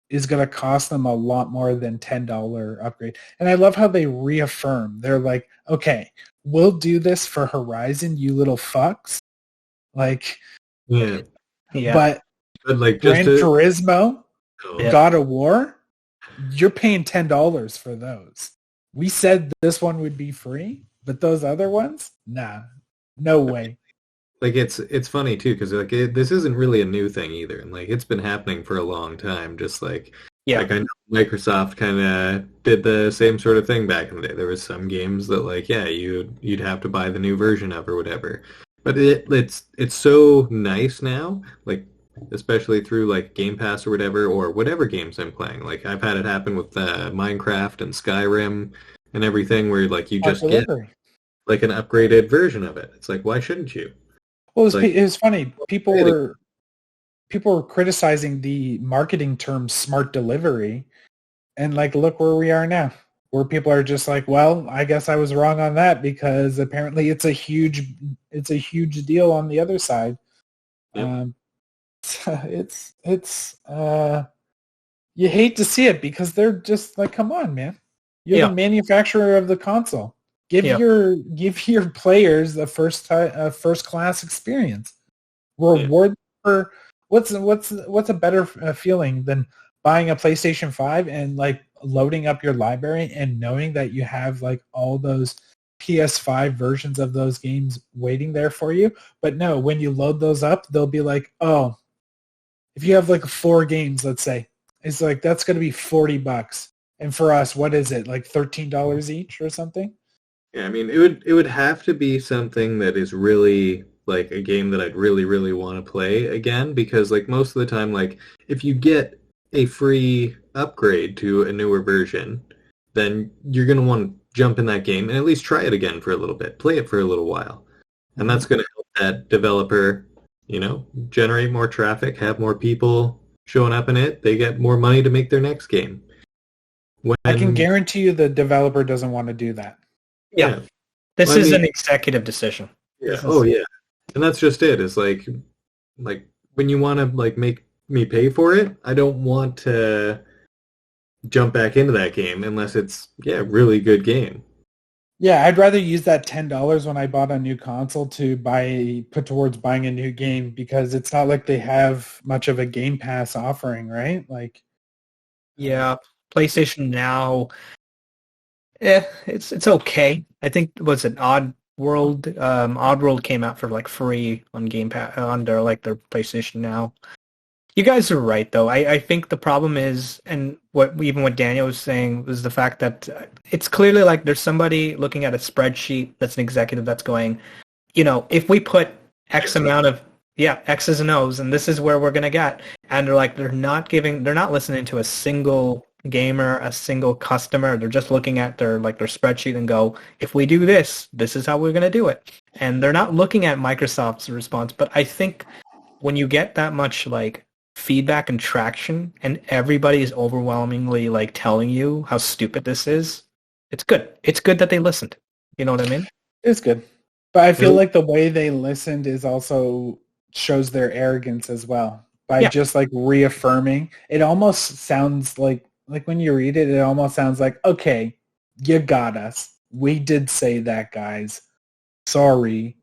S3: is going to cost them a lot more than $10 upgrade. And I love how they reaffirm. They're like, okay, we'll do this for Horizon, you little fucks. Like, but
S2: like
S3: Gran Turismo, God of War, you're paying $10 for those. We said this one would be free, but those other ones, nah, no way.
S2: Like it's funny too, because like this isn't really a new thing either, and like it's been happening for a long time. Just like like I know Microsoft kind of did the same sort of thing back in the day. There was some games that like you'd have to buy the new version of or whatever. But it's so nice now, like especially through like Game Pass or whatever games I'm playing. Like I've had it happen with Minecraft and Skyrim and everything where like you
S3: Smart
S2: just get
S3: delivery.
S2: like an upgraded version of it. It's like, why shouldn't you?
S3: Well,
S2: It's like,
S3: it was funny. People
S2: really?
S3: were criticizing the marketing term "smart delivery," and like, look where we are now, where people are just like, well, I guess I was wrong on that because apparently it's a huge deal on the other side.
S2: Yep.
S3: It's you hate to see it because they're just like, come on, man. You're the manufacturer of the console. Give your players a first class experience. Reward for what's a better feeling than buying a PlayStation 5 and like loading up your library and knowing that you have like all those PS5 versions of those games waiting there for you. But no, when you load those up, they'll be like, oh, if you have like 4 games, let's say, it's like that's going to be $40. And for us, what is it, like $13 each or something?
S2: Yeah, I mean, it would have to be something that is really like a game that I'd really, really want to play again, because like most of the time, like if you get a free upgrade to a newer version, then you're going to want to jump in that game and at least try it again for a little bit, play it for a little while. And that's going to help that developer, generate more traffic, have more people showing up in it. They get more money to make their next game.
S3: I can guarantee you the developer doesn't want to do that.
S1: Yeah. This is an executive decision.
S2: Yeah. Oh, yeah. And that's just it. It's like when you want to like make me pay for it, I don't want to jump back into that game unless it's a really good game.
S3: Yeah, I'd rather use that $10 when I bought a new console to put towards buying a new game, because it's not like they have much of a Game Pass offering, right? Like,
S1: yeah, PlayStation Now, it's okay. I think Oddworld came out for like free on Game Pass under like their PlayStation Now. You guys are right, though. I think the problem is, and what Daniel was saying, was the fact that it's clearly like there's somebody looking at a spreadsheet that's an executive that's going, if we put X amount of, X's and O's, and this is where we're going to get. And they're not listening to a single gamer, a single customer. They're just looking at their spreadsheet and go, if we do this, this is how we're going to do it. And they're not looking at Microsoft's response. But I think when you get that much like feedback and traction and everybody is overwhelmingly like telling you how stupid this is, it's good. It's good that they listened. You know what I mean?
S3: It's good. But I feel like the way they listened is also shows their arrogance as well. By just like reaffirming. It almost sounds like when you read it, it almost sounds like, okay, you got us. We did say that, guys. Sorry.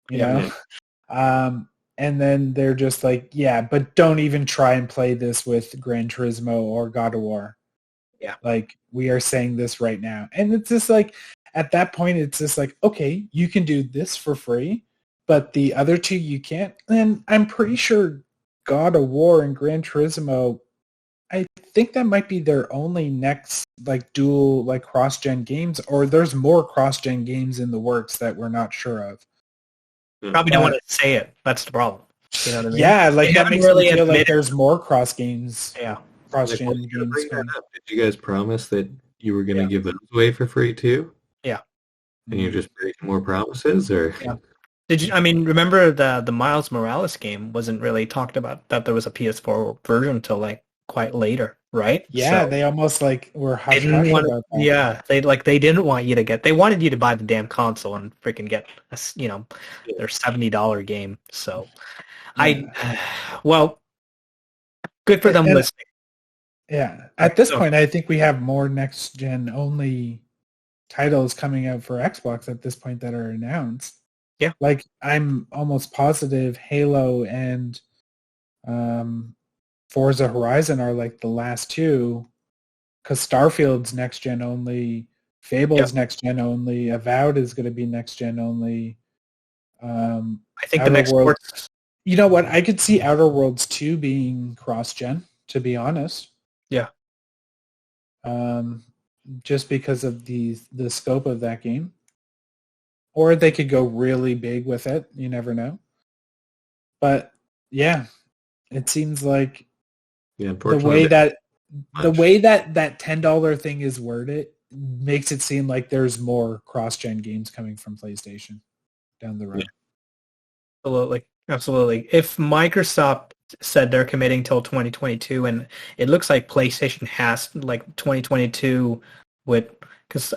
S3: You know? And then they're just like, but don't even try and play this with Gran Turismo or God of War.
S1: Yeah.
S3: Like, we are saying this right now. And it's just like, at that point, it's just like, okay, you can do this for free, but the other two you can't. And I'm pretty sure God of War and Gran Turismo, I think that might be their only next like dual like cross-gen games, or there's more cross-gen games in the works that we're not sure of.
S1: Probably don't want to say it. That's the problem. You know what I mean?
S3: Yeah, like that makes me feel like there's more cross games.
S1: Yeah.
S3: Cross-gen games.
S2: Did you guys promise that you were going to give those away for free too?
S1: Yeah.
S2: And you're just breaking more promises, or?
S1: Yeah. Remember the Miles Morales game wasn't really talked about, that there was a PS4 version until like quite later, right?
S3: Yeah, so they almost like were hush about that.
S1: Yeah, they didn't want you to they wanted you to buy the damn console and freaking get their $70 game. So well, good for them listening.
S3: Yeah, at this point, I think we have more next gen only titles coming out for Xbox at this point that are announced.
S1: Yeah,
S3: like I'm almost positive Halo and Forza Horizon are like the last two, because Starfield's next gen only, Fable's next gen only, Avowed is going to be next gen only.
S1: I think the next
S3: Worlds, you know what? I could see Outer Worlds 2 being cross gen, to be honest.
S1: Yeah.
S3: Just because of the scope of that game. Or they could go really big with it. You never know. But yeah, it seems like the way that $10 thing is worded makes it seem like there's more cross-gen games coming from PlayStation down the road.
S1: Absolutely. If Microsoft said they're committing till 2022, and it looks like PlayStation has like 2022 with, because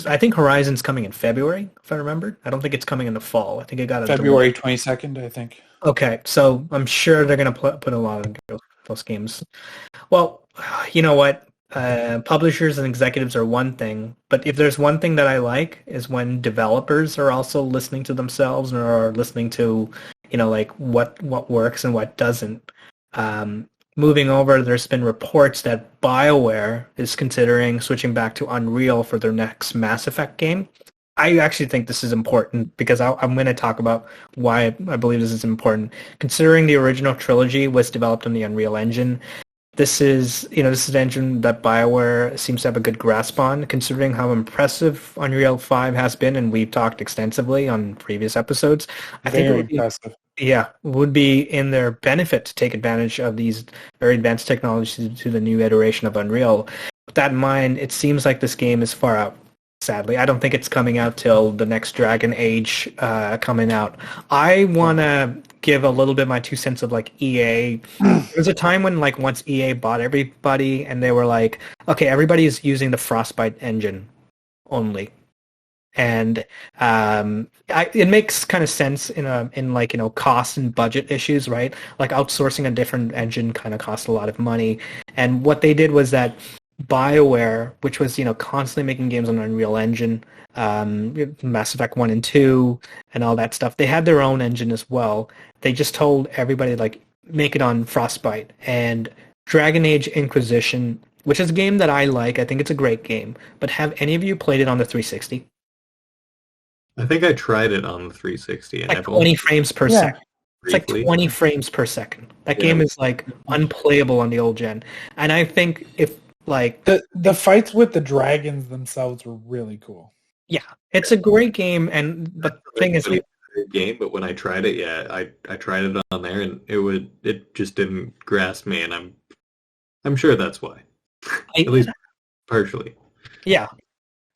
S1: I think Horizon's coming in February, if I remember. I don't think it's coming in the fall. I think it got a
S3: February 22nd, I think.
S1: Okay, so I'm sure they're going to put a lot of those games. Well, you know what? Publishers and executives are one thing, but if there's one thing that I like is when developers are also listening to themselves or are listening to, like what works and what doesn't. Moving over, there's been reports that Bioware is considering switching back to Unreal for their next Mass Effect game. I actually think this is important because I'm going to talk about why I believe this is important. Considering the original trilogy was developed on the Unreal Engine, this is an engine that BioWare seems to have a good grasp on, considering how impressive Unreal 5 has been, and we've talked extensively on previous episodes. I think it would be in their benefit to take advantage of these very advanced technologies to the new iteration of Unreal. With that in mind, it seems like this game is far out. Sadly, I don't think it's coming out till the next Dragon Age coming out. I want to give a little bit of my 2 cents of like EA. There was a time when like once EA bought everybody and they were like, okay, everybody is using the Frostbite engine only. And it makes kind of sense in like, cost and budget issues, right? Like outsourcing a different engine kind of costs a lot of money. And what they did was that BioWare, which was, constantly making games on Unreal Engine, Mass Effect 1 and 2, and all that stuff, they had their own engine as well. They just told everybody, like, make it on Frostbite. And Dragon Age Inquisition, which is a game that I like, I think it's a great game, but have any of you played it on the 360?
S2: I think I tried it on the 360. And
S1: like 20 frames per second. It's like
S2: Briefly.
S1: 20 frames per second. That game is, like, unplayable on the old gen. And I think if like
S3: the fights with the dragons themselves were really cool.
S1: Yeah, it's a great game, and the thing is,
S2: game. But when I tried it, I tried it on there, and it just didn't grasp me, and I'm sure that's why, at least partially.
S1: Yeah,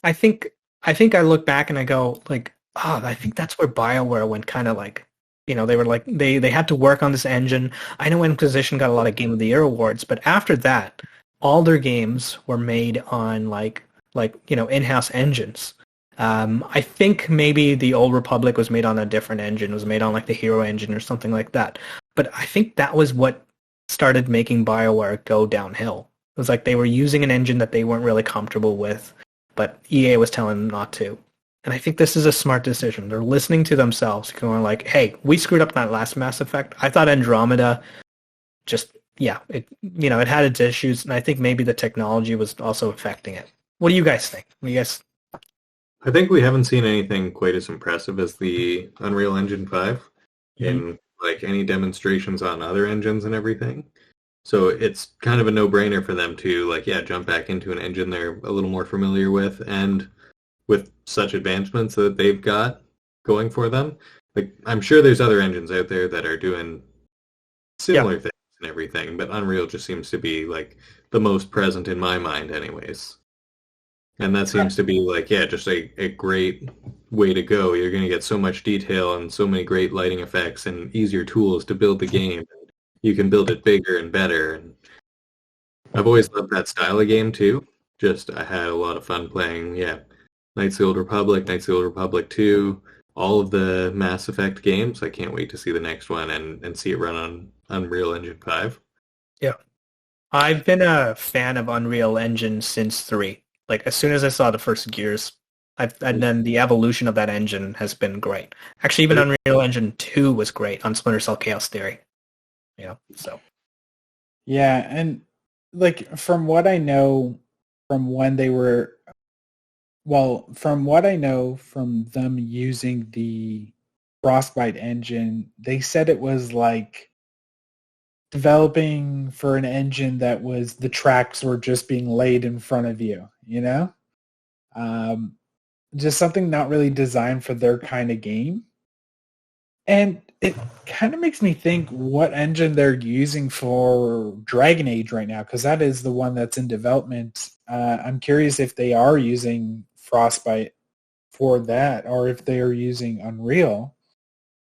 S1: I think I look back and I go like, I think that's where BioWare went kind of like. They were like they had to work on this engine. I know Inquisition got a lot of Game of the Year awards, but after that, all their games were made on like in-house engines. I think maybe the Old Republic was made on a different engine. It was made on like the Hero engine or something like that. But I think that was what started making BioWare go downhill. It was like they were using an engine that they weren't really comfortable with, but EA was telling them not to. And I think this is a smart decision. They're listening to themselves, going like, hey, we screwed up that last Mass Effect. I thought Andromeda just... Yeah, it had its issues, and I think maybe the technology was also affecting it. What do you guys think?
S2: I think we haven't seen anything quite as impressive as the Unreal Engine 5 in like any demonstrations on other engines and everything. So it's kind of a no-brainer for them to jump back into an engine they're a little more familiar with, and with such advancements that they've got going for them. Like, I'm sure there's other engines out there that are doing similar things and everything, but Unreal just seems to be like the most present in my mind anyways. And that seems to be like, just a great way to go. You're going to get so much detail and so many great lighting effects and easier tools to build the game. You can build it bigger and better. And I've always loved that style of game too. I had a lot of fun playing, Knights of the Old Republic, Knights of the Old Republic 2, all of the Mass Effect games. I can't wait to see the next one and see it run on Unreal Engine 5.
S1: Yeah. I've been a fan of Unreal Engine since 3. Like, as soon as I saw the first Gears, and then the evolution of that engine has been great. Actually, even Unreal Engine 2 was great on Splinter Cell Chaos Theory. So.
S3: Yeah, and like from what I know from when they were, from what I know from them using the Frostbite engine, they said it was like developing for an engine that was, the tracks were just being laid in front of you, just something not really designed for their kind of game. And it kind of makes me think what engine they're using for Dragon Age right now, because that is the one that's in development I'm curious if they are using Frostbite for that or if they are using Unreal.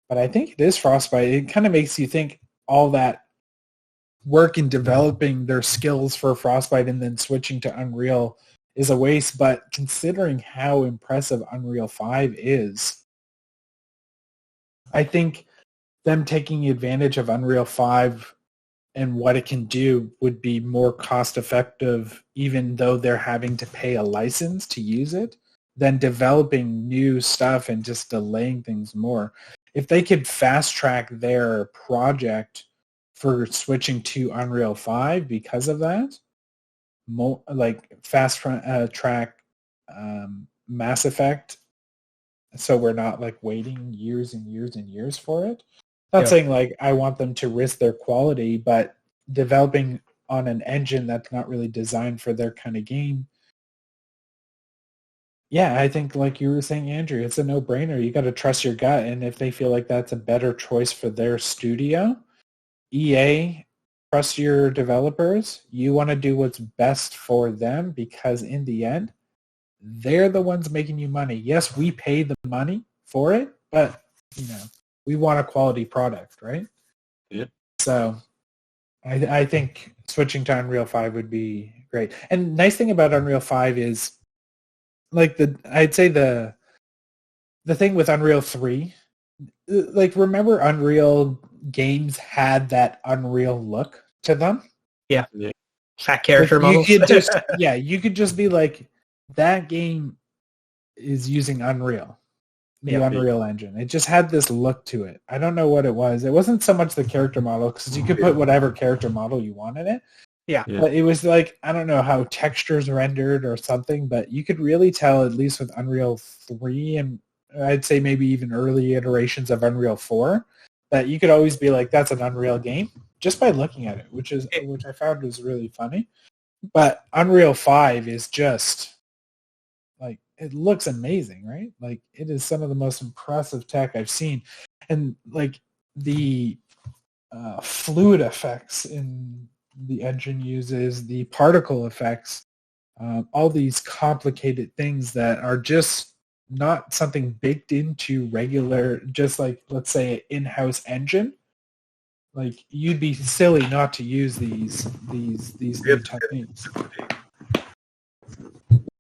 S3: But I think it is Frostbite. It kind of makes you think all that work in developing their skills for Frostbite and then switching to Unreal is a waste. But considering how impressive Unreal 5 is, I think them taking advantage of Unreal 5 and what it can do would be more cost effective, even though they're having to pay a license to use it, than developing new stuff and just delaying things more. If they could fast track their project for switching to Unreal 5 because of that, like fast track Mass Effect, so we're not like waiting years and years and years for it. Not saying like I want them to risk their quality, but developing on an engine that's not really designed for their kind of game. Yeah, I think like you were saying, Andrew, it's a no-brainer. You got to trust your gut, and if they feel like that's a better choice for their studio, EA, trust your developers. You want to do what's best for them because in the end, they're the ones making you money. Yes, we pay the money for it, but we want a quality product, right?
S2: Yeah.
S3: So I think switching to Unreal 5 would be great. And nice thing about Unreal 5 is like I'd say the thing with Unreal 3, like remember Unreal games had that Unreal look to them?
S1: Yeah. Fat character models.
S3: You could just be like, that game is using Unreal. The Unreal Engine. It just had this look to it. I don't know what it was. It wasn't so much the character model because you could put whatever character model you want in it.
S1: Yeah.
S3: But it was like, I don't know how textures rendered or something, but you could really tell, at least with Unreal 3 and I'd say maybe even early iterations of Unreal 4, that you could always be like, that's an Unreal game just by looking at it, which I found was really funny. But Unreal 5 is just like, it looks amazing, right? Like it is some of the most impressive tech I've seen. And like the fluid effects in the engine uses, the particle effects, all these complicated things that are just not something baked into regular, just like, let's say, an in-house engine. Like you'd be silly not to use these new techniques.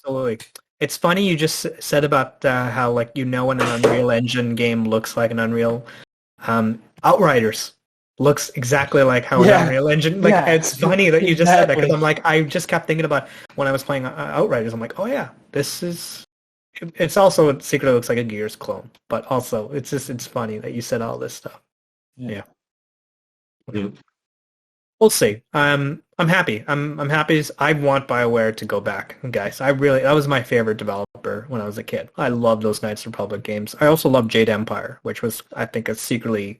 S1: Absolutely. It's funny you just said about how like when an Unreal Engine game looks like an Unreal. Outriders looks exactly like how an Unreal Engine. Like it's funny that you just said that because I'm like I just kept thinking about when I was playing Outriders. I'm like, oh yeah, this is. It's also it secretly looks like a Gears clone, but also it's funny that you said all this stuff. Yeah. We'll see. I'm happy. I'm happy. I want Bioware to go back, guys. That was my favorite developer when I was a kid. I love those Knights Republic games. I also love Jade Empire, which was, I think, a secretly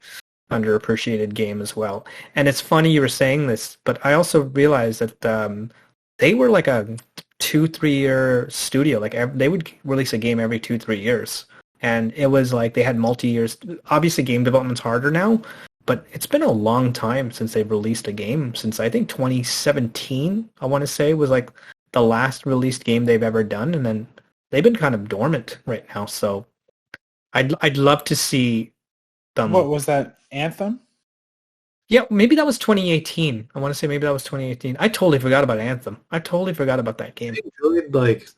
S1: underappreciated game as well. And it's funny you were saying this, but I also realized that they were like a 2-3 year studio. Like they would release a game every 2-3 years, and it was like they had multi-years. Obviously, game development's harder now. But it's been a long time since they've released a game. Since I think 2017, I want to say, was like the last released game they've ever done. And then they've been kind of dormant right now. So I'd love to see them.
S3: What was that, Anthem?
S1: Yeah, maybe that was 2018. I want to say maybe that was 2018. I totally forgot about Anthem. I totally forgot about that game.
S2: I enjoyed like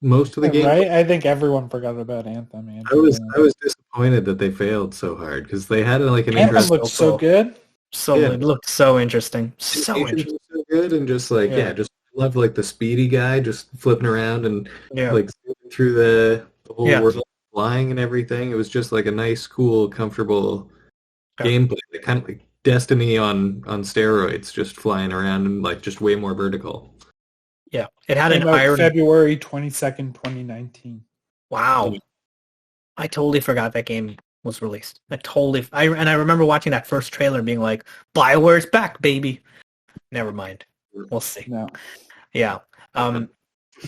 S2: most of the game.
S3: Right? I think everyone forgot about Anthem.
S2: I was disappointed that they failed so hard because they had like an
S3: Anthem looked so good.
S1: It looked so interesting. So interesting.
S2: So good and just like just loved like the speedy guy just flipping around and like through the whole world flying and everything. It was just like a nice, cool, comfortable gameplay. Like, kind of like Destiny on steroids, just flying around and like just way more vertical.
S1: Yeah, it had an iron.
S3: February 22nd, 2019.
S1: Wow, I totally forgot that game was released. I remember watching that first trailer, being like, "BioWare's back, baby." Never mind. We'll see.
S3: No.
S1: Yeah. Oh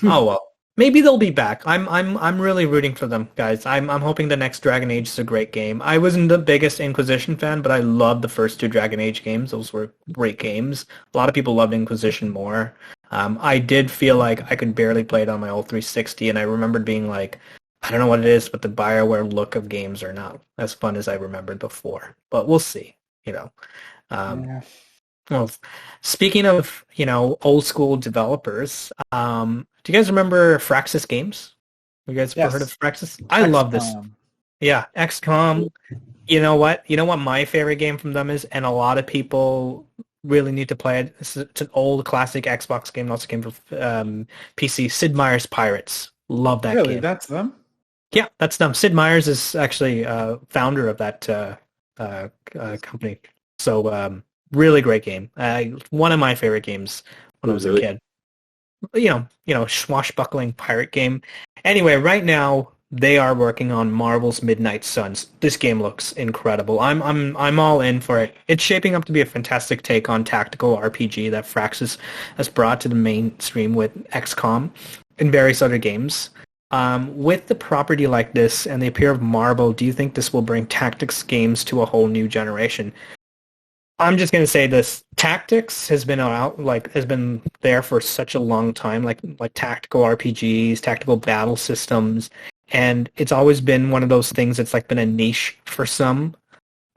S1: well. Maybe they'll be back. I'm really rooting for them, guys. I'm hoping the next Dragon Age is a great game. I wasn't the biggest Inquisition fan, but I loved the first two Dragon Age games. Those were great games. A lot of people loved Inquisition more. I did feel like I could barely play it on my old 360, and I remembered being like, I don't know what it is, but the Bioware look of games are not as fun as I remembered before. But we'll see, you know. Um,
S3: Yeah.
S1: well, speaking of, old school developers, do you guys remember Firaxis Games? You guys ever heard of
S3: Yes.
S1: Firaxis? I love this.
S3: XCOM.
S1: Yeah, XCOM. You know what? You know what my favorite game from them is, and a lot of people really need to play it. It's an old classic Xbox game, also came for PC. Sid Meier's Pirates. Love that
S3: Really,
S1: game.
S3: that's them?
S1: Yeah, that's them. Sid Meier's is actually founder of that company. So really great game. One of my favorite games when I was a kid. Swashbuckling pirate game. Anyway, right now they are working on Marvel's Midnight Suns. This game looks incredible. I'm all in for it. It's shaping up to be a fantastic take on tactical RPG that Firaxis has brought to the mainstream with XCOM and various other games. With the property like this and the appeal of Marvel, do you think this will bring tactics games to a whole new generation? I'm just gonna say this: tactics has been has been there for such a long time, like tactical RPGs, tactical battle systems, and it's always been one of those things that's like been a niche for some.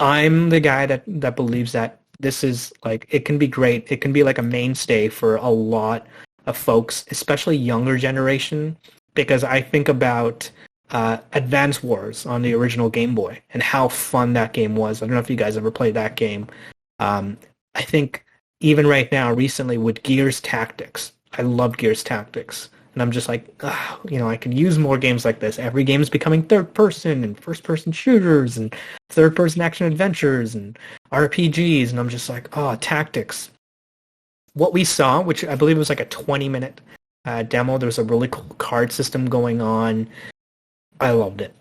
S1: I'm the guy that believes that this is like it can be great. It can be like a mainstay for a lot of folks, especially younger generation, because I think about Advance Wars on the original Game Boy and how fun that game was. I don't know if you guys ever played that game. I think even right now, recently with Gears Tactics, I love Gears Tactics. And I'm just like, I can use more games like this. Every game is becoming third person and first person shooters and third person action adventures and RPGs. And I'm just like, tactics. What we saw, which I believe was like a 20-minute demo, there was a really cool card system going on. I loved it.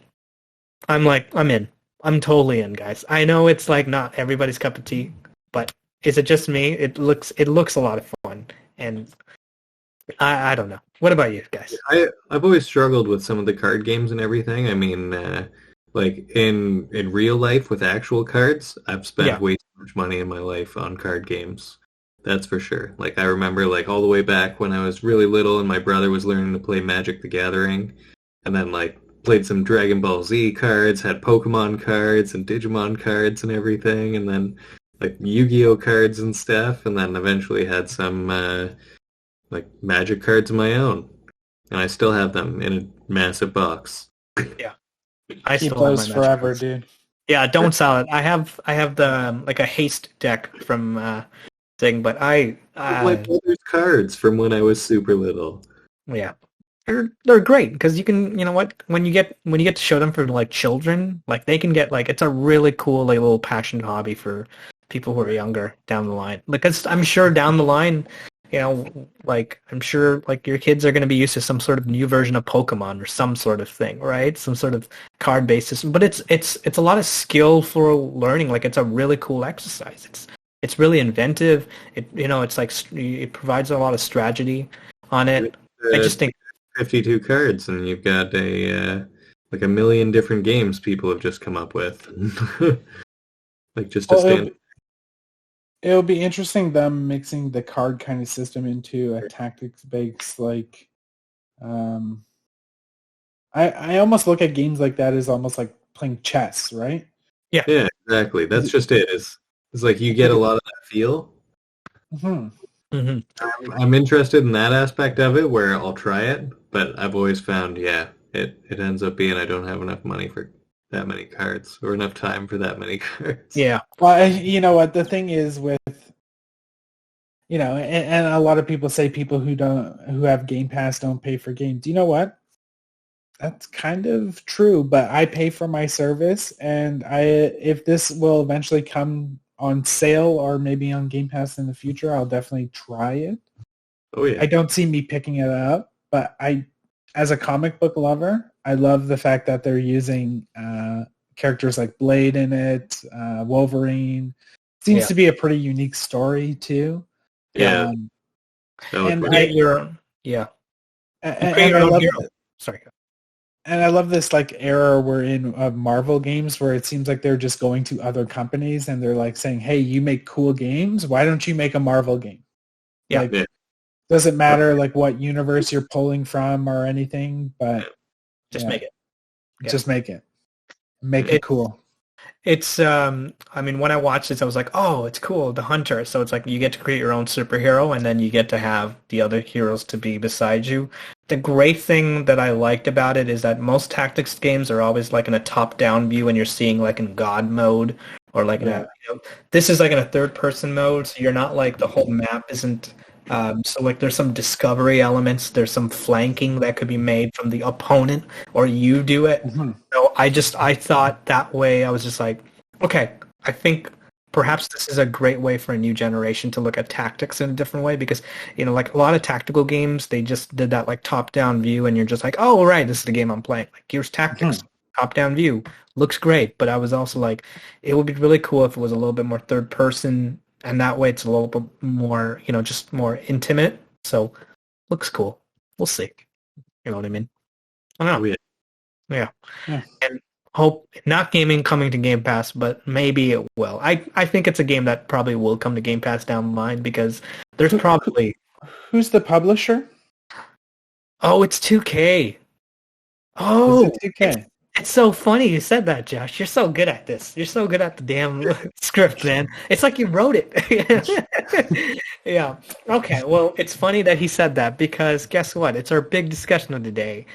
S1: I'm in. I'm totally in, guys. I know it's like not everybody's cup of tea, but is it just me? It looks a lot of fun, and I don't know. What about you guys?
S2: I've always struggled with some of the card games and everything. I mean, like in real life with actual cards, I've spent way too much money in my life on card games. That's for sure. Like I remember, like all the way back when I was really little, and my brother was learning to play Magic the Gathering, and then like played some Dragon Ball Z cards, had Pokemon cards and Digimon cards and everything, and then like Yu-Gi-Oh cards and stuff, and then eventually had some like Magic cards of my own, and I still have them in a massive box.
S1: Yeah, I
S3: Keep
S1: still have
S3: those
S1: my
S3: forever,
S1: cards.
S3: dude.
S1: Yeah, don't sell it. I have the like a haste deck from thing, but
S2: my brother's cards from when I was super little.
S1: Yeah. They're great because you can, when you get to show them for like children, like they can get like it's a really cool like little passion hobby for people who are younger down the line. Because I'm sure down the line, like I'm sure like your kids are going to be used to some sort of new version of Pokemon or some sort of thing, right? Some sort of card-based system. But it's a lot of skill for learning. Like it's a really cool exercise. It's really inventive. It's like it provides a lot of strategy on it. I just think
S2: 52 cards, and you've got a like a million different games people have just come up with. Like just to stand.
S3: It'll be interesting them mixing the card kind of system into a tactics based like I almost look at games like that as almost like playing chess, right?
S2: Yeah, exactly. That's just it. It's like you get a lot of that feel.
S3: Mm-hmm.
S1: Mm-hmm.
S2: I'm interested in that aspect of it where I'll try it, but I've always found, it ends up being I don't have enough money for that many cards or enough time for that many cards.
S1: Yeah.
S3: Well, you know what the thing is with, and a lot of people say people who have Game Pass don't pay for games. You know what? That's kind of true, but I pay for my service, and if this will eventually come on sale or maybe on Game Pass in the future, I'll definitely try it.
S2: Oh yeah.
S3: I don't see me picking it up, but as a comic book lover, I love the fact that they're using characters like Blade in it, Wolverine. Seems to be a pretty unique story too.
S2: Yeah.
S3: And I love this like era we're in of Marvel games where it seems like they're just going to other companies and they're like saying, "Hey, you make cool games. Why don't you make a Marvel game?"
S1: Yeah.
S3: Like, Doesn't matter like what universe you're pulling from or anything, but
S1: Just make it. Yeah.
S3: Just make it. Make it cool.
S1: It's I mean, when I watched this, I was like, oh, it's cool, the hunter. So it's like you get to create your own superhero, and then you get to have the other heroes to be beside you. The great thing that I liked about it is that most tactics games are always like in a top-down view, and you're seeing like in God mode or like in a, this is like in a third-person mode, so you're not like the whole map isn't. So like there's some discovery elements, there's some flanking that could be made from the opponent, or you do it.
S3: Mm-hmm.
S1: So I thought that way. I was just like, okay, I think perhaps this is a great way for a new generation to look at tactics in a different way, because like a lot of tactical games, they just did that like top-down view, and you're just like, oh right, this is the game I'm playing. Like here's tactics, top-down view, looks great. But I was also like, it would be really cool if it was a little bit more third-person. And that way it's a little bit more, just more intimate. So looks cool. We'll see. You know what I mean? I don't know. Yeah. And hope not gaming coming to Game Pass, but maybe it will. I think it's a game that probably will come to Game Pass down the line, because there's probably...
S3: Who's the publisher?
S1: Oh, it's 2K. Oh,
S3: it's 2K.
S1: It's so funny you said that, Josh. You're so good at this. You're so good at the damn script, man. It's like you wrote it. Yeah. Okay, well, it's funny that he said that, because guess what? It's our big discussion of the day.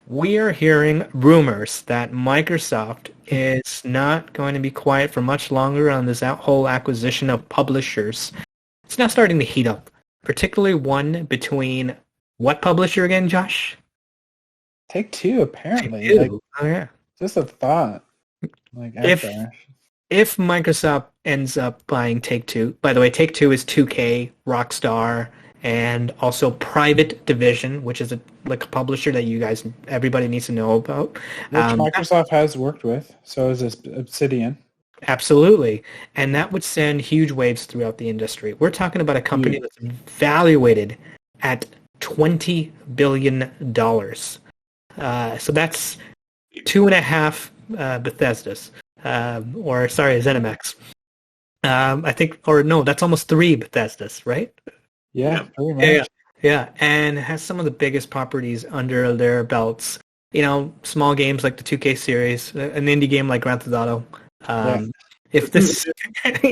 S1: We are hearing rumors that Microsoft is not going to be quiet for much longer on this whole acquisition of publishers. It's now starting to heat up, particularly one between what publisher again, Josh?
S3: Take-Two, apparently.
S1: Take-Two.
S3: Like,
S1: oh yeah.
S3: Just a thought. Like
S1: if Microsoft ends up buying Take-Two, by the way, Take-Two is 2K, Rockstar, and also Private Division, which is a publisher that everybody needs to know about.
S3: Which Microsoft has worked with, so is Obsidian.
S1: Absolutely. And that would send huge waves throughout the industry. We're talking about a company that's valuated at $20 billion. So that's 2.5 Bethesdas, ZeniMax. I think, or no, that's almost 3 Bethesdas, right?
S3: Yeah, pretty much.
S1: Yeah, and has some of the biggest properties under their belts. Small games like the 2K series, an indie game like Grand Theft Auto. If this,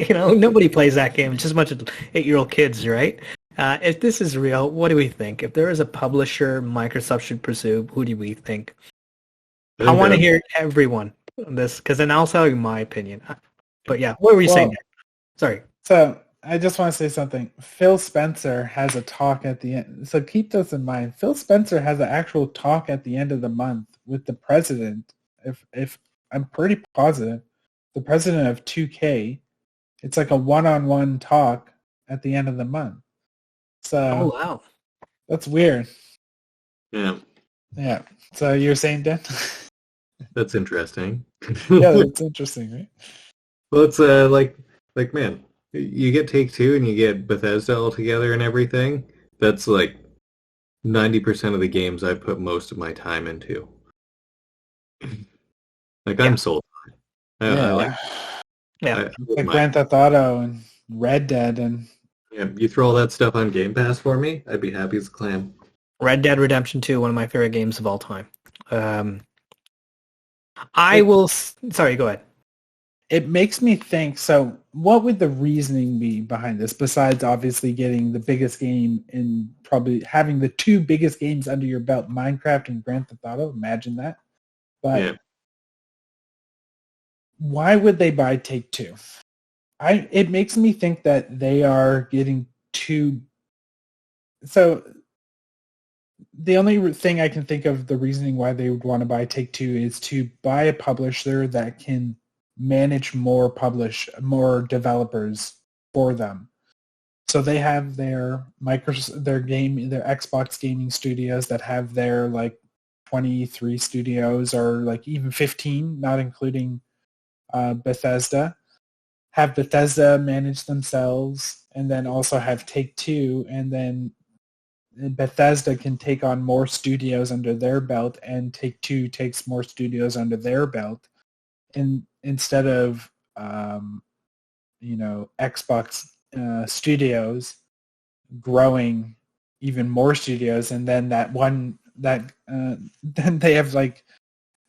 S1: nobody plays that game, just a bunch of 8-year-old kids, right? If this is real, what do we think? If there is a publisher Microsoft should pursue, who do we think? I want to hear everyone on this, because then I'll tell you my opinion. But yeah, what were you saying? Sorry.
S3: So I just want to say something. Phil Spencer has a talk at the end. So keep this in mind. Phil Spencer has an actual talk at the end of the month with the president. If I'm pretty positive, the president of 2K. It's like a one-on-one talk at the end of the month. So,
S1: wow,
S3: that's weird.
S2: Yeah.
S3: Yeah. So you're saying, Dan?
S2: That's interesting.
S3: Yeah, that's interesting, right?
S2: Well, it's like man, you get Take-Two and you get Bethesda all together and everything. That's like 90% of the games I put most of my time into. Like I'm sold.
S3: Like Grand Theft Auto and Red Dead and.
S2: Yeah, you throw all that stuff on Game Pass for me, I'd be happy as a clam.
S1: Red Dead Redemption 2, one of my favorite games of all time. Sorry, go ahead.
S3: It makes me think, so what would the reasoning be behind this, besides obviously getting the biggest game and probably having the 2 biggest games under your belt, Minecraft and Grand Theft Auto? Imagine that. But why would they buy Take-Two? It makes me think that they are getting too... So the only thing I can think of the reasoning why they would want to buy Take-Two is to buy a publisher that can manage more developers for them. So they have their Xbox gaming studios that have their like 23 studios or like even 15, not including Bethesda. Have Bethesda manage themselves, and then also have Take-Two, and then Bethesda can take on more studios under their belt, and Take-Two takes more studios under their belt, and instead of Xbox studios growing even more studios, and then then they have like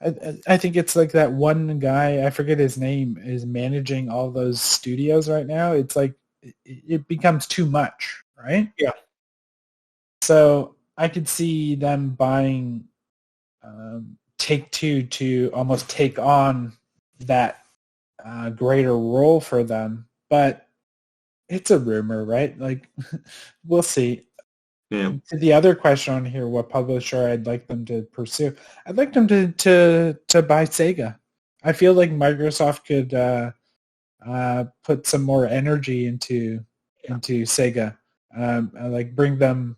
S3: I think it's like that one guy, I forget his name, is managing all those studios right now. It's like it becomes too much, right?
S1: Yeah.
S3: So I could see them buying Take-Two to almost take on that greater role for them. But it's a rumor, right? Like, we'll see.
S2: Yeah.
S3: To the other question on here, what publisher I'd like them to pursue? I'd like them to buy Sega. I feel like Microsoft could put some more energy into Sega, like bring them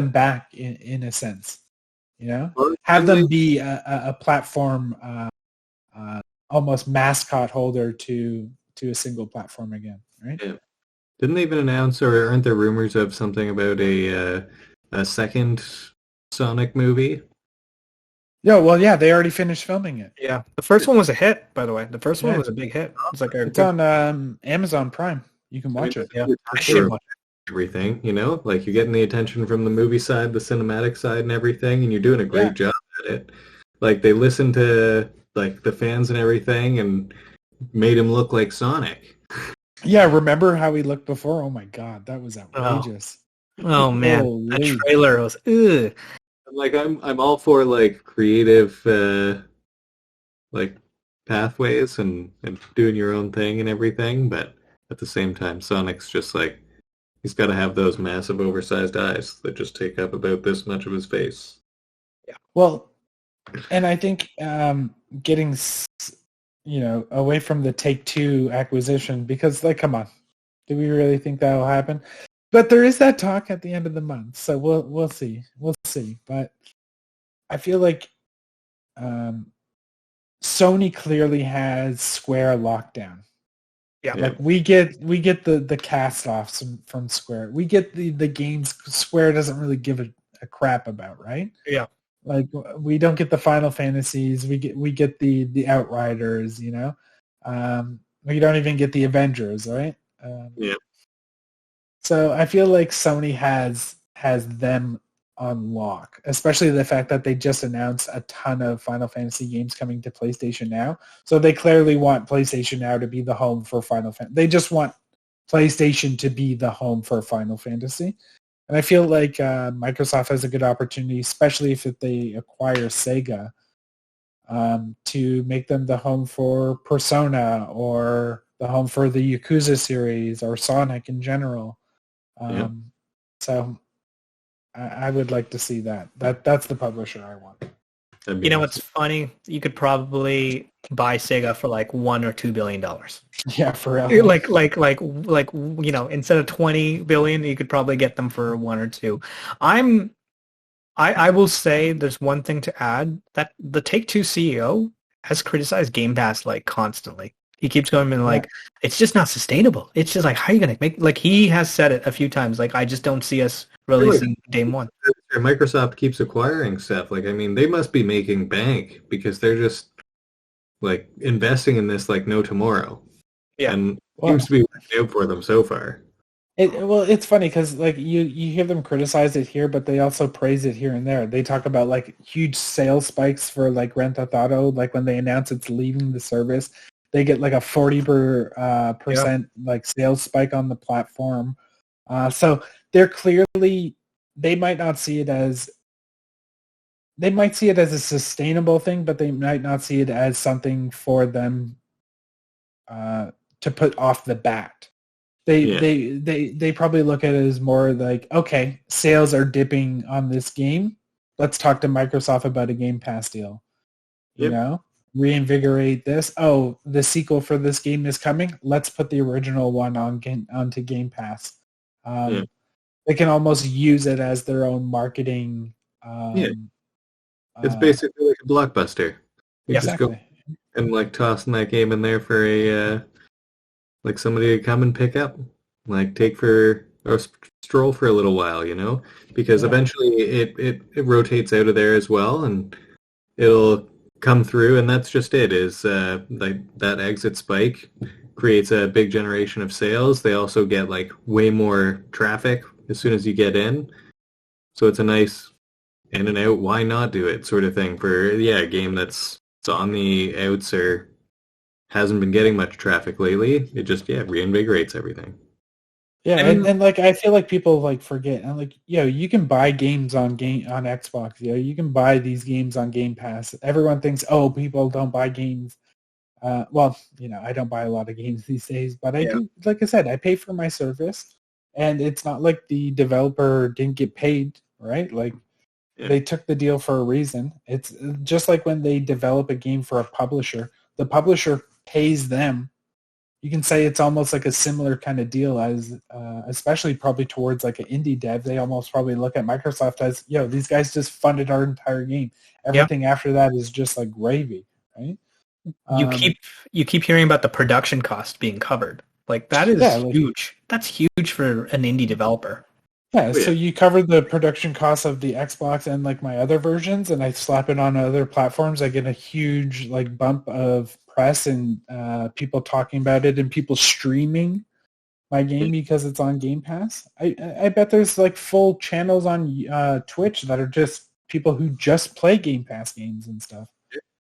S3: back in a sense. You know,
S2: Well,
S3: have them be a platform, almost mascot holder to a single platform again, right?
S2: Yeah. Didn't they even announce, or aren't there rumors of something about a second Sonic movie?
S3: Yeah, well, yeah, they already finished filming it.
S1: Yeah. The first one was a hit, by the way. The first one
S3: Yeah.
S1: was a big hit. It's like a
S3: It's on Amazon Prime. You can watch it.
S1: Yeah.
S2: You're
S1: I should watch
S2: everything, you know, like you're getting the attention from the movie side, the cinematic side, and everything, and you're doing a great job at it. Like they listened to like the fans and everything, and made him look like Sonic.
S3: Yeah, remember how he looked before? Oh my god, that was outrageous.
S1: Oh man,
S3: Holy.
S1: that trailer was ugh.
S2: Like I'm all for like creative like pathways and doing your own thing and everything, but at the same time Sonic's just like he's got to have those massive oversized eyes that just take up about this much of his face.
S3: Well, and I think getting away from the Take-Two acquisition, because like, come on, do we really think that will happen? But there is that talk at the end of the month, so we'll see. But I feel like Sony clearly has Square locked down.
S1: Yeah.
S3: Like we get the cast-offs from Square. We get the games Square doesn't really give a crap about, right?
S1: Yeah.
S3: Like we don't get the Final Fantasies. We get the Outriders. You know, we don't even get the Avengers, right?
S2: Yeah.
S3: So I feel like Sony has them on lock, especially the fact that they just announced a ton of Final Fantasy games coming to PlayStation Now. So they clearly want PlayStation Now to be the home for Final Fantasy. They just want PlayStation to be the home for Final Fantasy. And I feel like Microsoft has a good opportunity, especially if they acquire Sega, to make them the home for Persona or the home for the Yakuza series or Sonic in general. So I would like to see that. That's the publisher I want.
S1: You know what's funny? You could probably buy Sega for like $1 or $2 billion.
S3: Yeah, for real.
S1: Like you know, instead of 20 billion, you could probably get them for 1 or 2. I will say there's one thing to add, that the Take-Two CEO has criticized Game Pass like constantly. He keeps going and like, it's just not sustainable. It's just like, how are you going to make, like he has said it a few times, like I just don't see us releasing day one.
S2: Microsoft keeps acquiring stuff. Like, I mean, they must be making bank because they're just like investing in this like no tomorrow.
S1: Yeah.
S2: And seems to be working out for them so far.
S3: It's funny because like you hear them criticize it here, but they also praise it here and there. They talk about like huge sales spikes for like Grand Theft Auto. Like when they announce it's leaving the service, they get like a 40% like sales spike on the platform. So they're clearly, they might see it as a sustainable thing, but they might not see it as something for them to put off the bat. They probably look at it as more like, okay, sales are dipping on this game. Let's talk to Microsoft about a Game Pass deal. You know, reinvigorate this. Oh, the sequel for this game is coming. Let's put the original one onto Game Pass. They can almost use it as their own marketing.
S2: It's basically like a blockbuster. You just
S3: exactly.
S2: go and like tossing that game in there for a like somebody to come and pick up, like take for or stroll for a little while, you know, because eventually it rotates out of there as well, and it'll come through, and that's just it. Is like that exit spike creates a big generation of sales. They also get like way more traffic as soon as you get in. So it's a nice in and out, why not do it sort of thing for, a game that's it's on the outs or hasn't been getting much traffic lately. It just, reinvigorates everything.
S3: Yeah, and like I feel like people like forget. And like, you can buy games on Xbox. You can buy these games on Game Pass. Everyone thinks, oh, people don't buy games. Well, I don't buy a lot of games these days, but I do. Like I said, I pay for my service, and it's not like the developer didn't get paid, right? Like they took the deal for a reason. It's just like when they develop a game for a publisher, the publisher pays them. You can say it's almost like a similar kind of deal as, especially probably towards like an indie dev. They almost probably look at Microsoft as, these guys just funded our entire game. Everything after that is just like gravy, right?
S1: You keep hearing about the production cost being covered. Like that is huge. That's huge for an indie developer.
S3: Yeah, so you cover the production costs of the Xbox and like my other versions, and I slap it on other platforms. I get a huge like bump of press and people talking about it and people streaming my game because it's on Game Pass. I bet there's like full channels on Twitch that are just people who just play Game Pass games and stuff.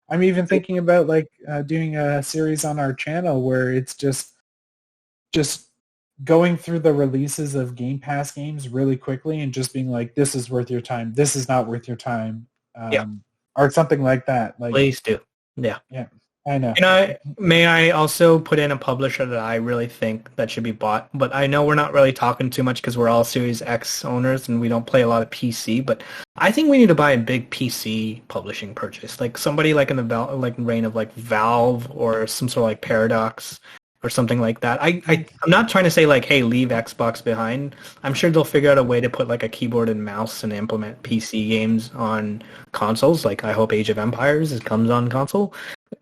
S3: I'm even thinking about like doing a series on our channel where it's just going through the releases of Game Pass games really quickly and just being like, this is worth your time, this is not worth your time, or something like that. Like,
S1: please do. Yeah,
S3: I know.
S1: May I also put in a publisher that I really think that should be bought, but I know we're not really talking too much because we're all Series X owners and we don't play a lot of PC, but I think we need to buy a big PC publishing purchase, like somebody like in the reign of like Valve or some sort of like Paradox or something like that. I'm not trying to say like, hey, leave Xbox behind. I'm sure they'll figure out a way to put like a keyboard and mouse and implement PC games on consoles. Like I hope Age of Empires comes on console.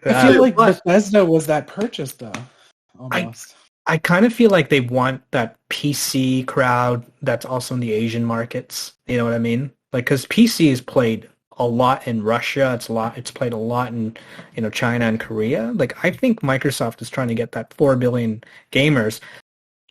S3: I feel like Bethesda was that purchase though, almost.
S1: I kind of feel like they want that PC crowd that's also in the Asian markets. You know what I mean? Like, because PC is played a lot in Russia. It's played a lot in China and Korea. Like I think Microsoft is trying to get that 4 billion gamers.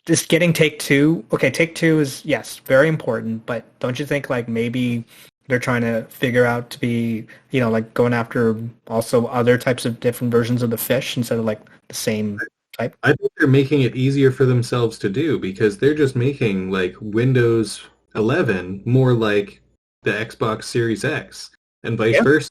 S1: Just getting Take-Two. Okay, Take-Two is very important, but don't you think like maybe they're trying to figure out to be like going after also other types of different versions of the fish instead of like the same type?
S2: I think they're making it easier for themselves to do because they're just making like Windows 11 more like the Xbox Series X. And vice versa.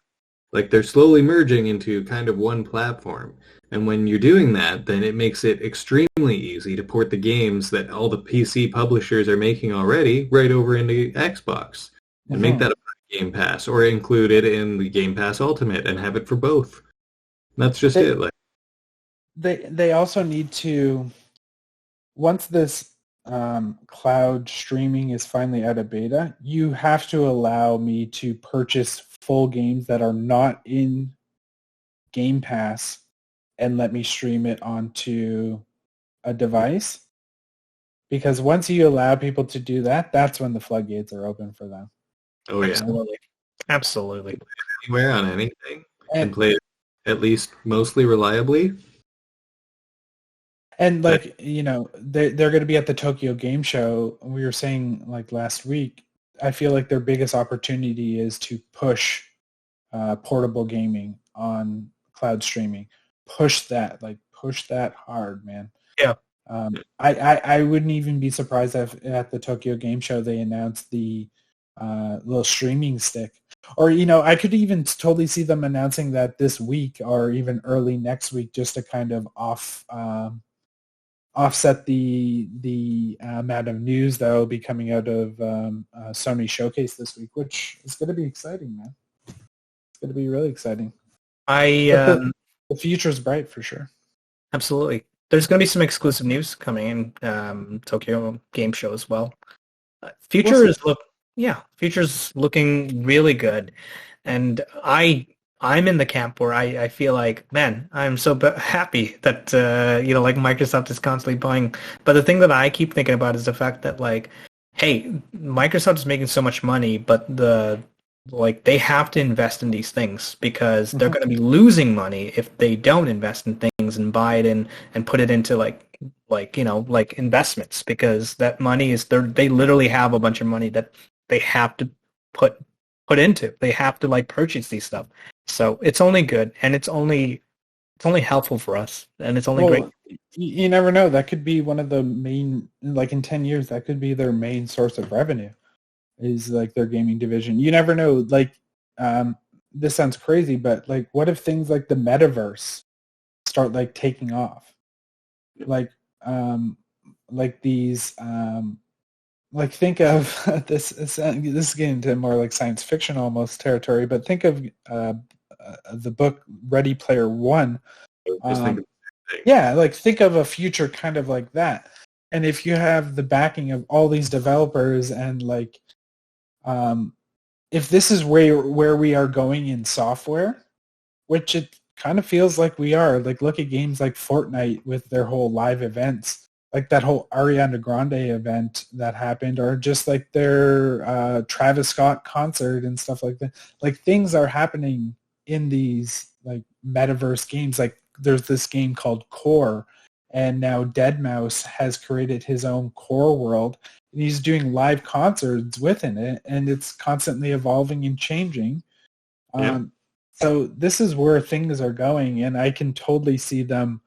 S2: Like they're slowly merging into kind of one platform. And when you're doing that, then it makes it extremely easy to port the games that all the PC publishers are making already right over into Xbox. And make that a Game Pass or include it in the Game Pass Ultimate and have it for both. And that's just it. Like
S3: they also need to, once this cloud streaming is finally out of beta, you have to allow me to purchase full games that are not in Game Pass and let me stream it onto a device. Because once you allow people to do that, that's when the floodgates are open for them.
S2: Oh yeah,
S1: absolutely.
S2: Anywhere on anything and play it at least mostly reliably.
S3: And like, they're going to be at the Tokyo Game Show. We were saying like last week, I feel like their biggest opportunity is to push portable gaming on cloud streaming. Push that hard, man.
S1: Yeah.
S3: I wouldn't even be surprised if at the Tokyo Game Show they announced the little streaming stick. Or, I could even totally see them announcing that this week or even early next week just to kind of offset the amount of news that will be coming out of Sony Showcase this week, which is going to be exciting, man. It's going to be really exciting. The future's bright for sure.
S1: Absolutely. There's going to be some exclusive news coming in Tokyo Game Show as well. Future's looking really good, and I'm in the camp where I feel like, man, I'm so happy that like Microsoft is constantly buying. But the thing that I keep thinking about is the fact that like, hey, Microsoft is making so much money, but they have to invest in these things because they're going to be losing money if they don't invest in things and buy it in and put it into like like, like investments, because that money is they literally have a bunch of money that they have to put into. They have to like purchase these stuff. So it's only good, and it's only helpful for us, and it's only great.
S3: You never know. That could be one of the main, like in 10 years, that could be their main source of revenue, is like their gaming division. You never know. Like, this sounds crazy, but like, what if things like the metaverse start like taking off? Like these, like think of this is getting into more like science fiction almost territory, but think of the book Ready Player One. Yeah, like think of a future kind of like that. And if you have the backing of all these developers, and like, if this is where we are going in software, which it kind of feels like we are. Like, look at games like Fortnite with their whole live events, like that whole Ariana Grande event that happened, or just like their Travis Scott concert and stuff like that. Like, things are happening in these like metaverse games. Like, there's this game called Core, and now Deadmau5 has created his own Core world, and he's doing live concerts within it, and it's constantly evolving and changing.
S2: Yeah.
S3: So this is where things are going, and I can totally see them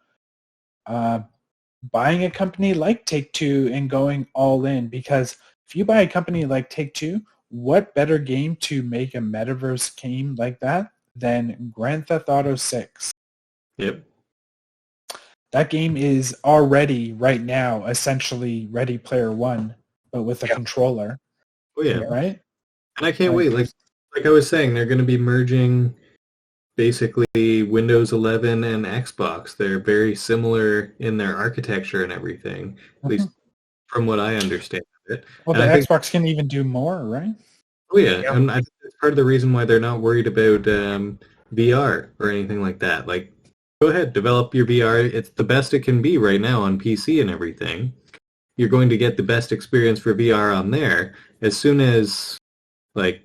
S3: buying a company like Take-Two and going all in, because if you buy a company like Take-Two, what better game to make a metaverse game like that than Grand Theft Auto 6?
S2: Yep.
S3: That game is already, right now, essentially Ready Player One, but with a controller.
S2: Oh, yeah.
S3: Right?
S2: And I can't wait. Like I was saying, they're going to be merging basically Windows 11 and Xbox. They're very similar in their architecture and everything, at least from what I understand of it.
S3: Well,
S2: and
S3: the Xbox can even do more, right?
S2: Oh, yeah. And I think that's part of the reason why they're not worried about VR or anything like that. Like, go ahead, develop your VR. It's the best it can be right now on PC and everything. You're going to get the best experience for VR on there. As soon as, like,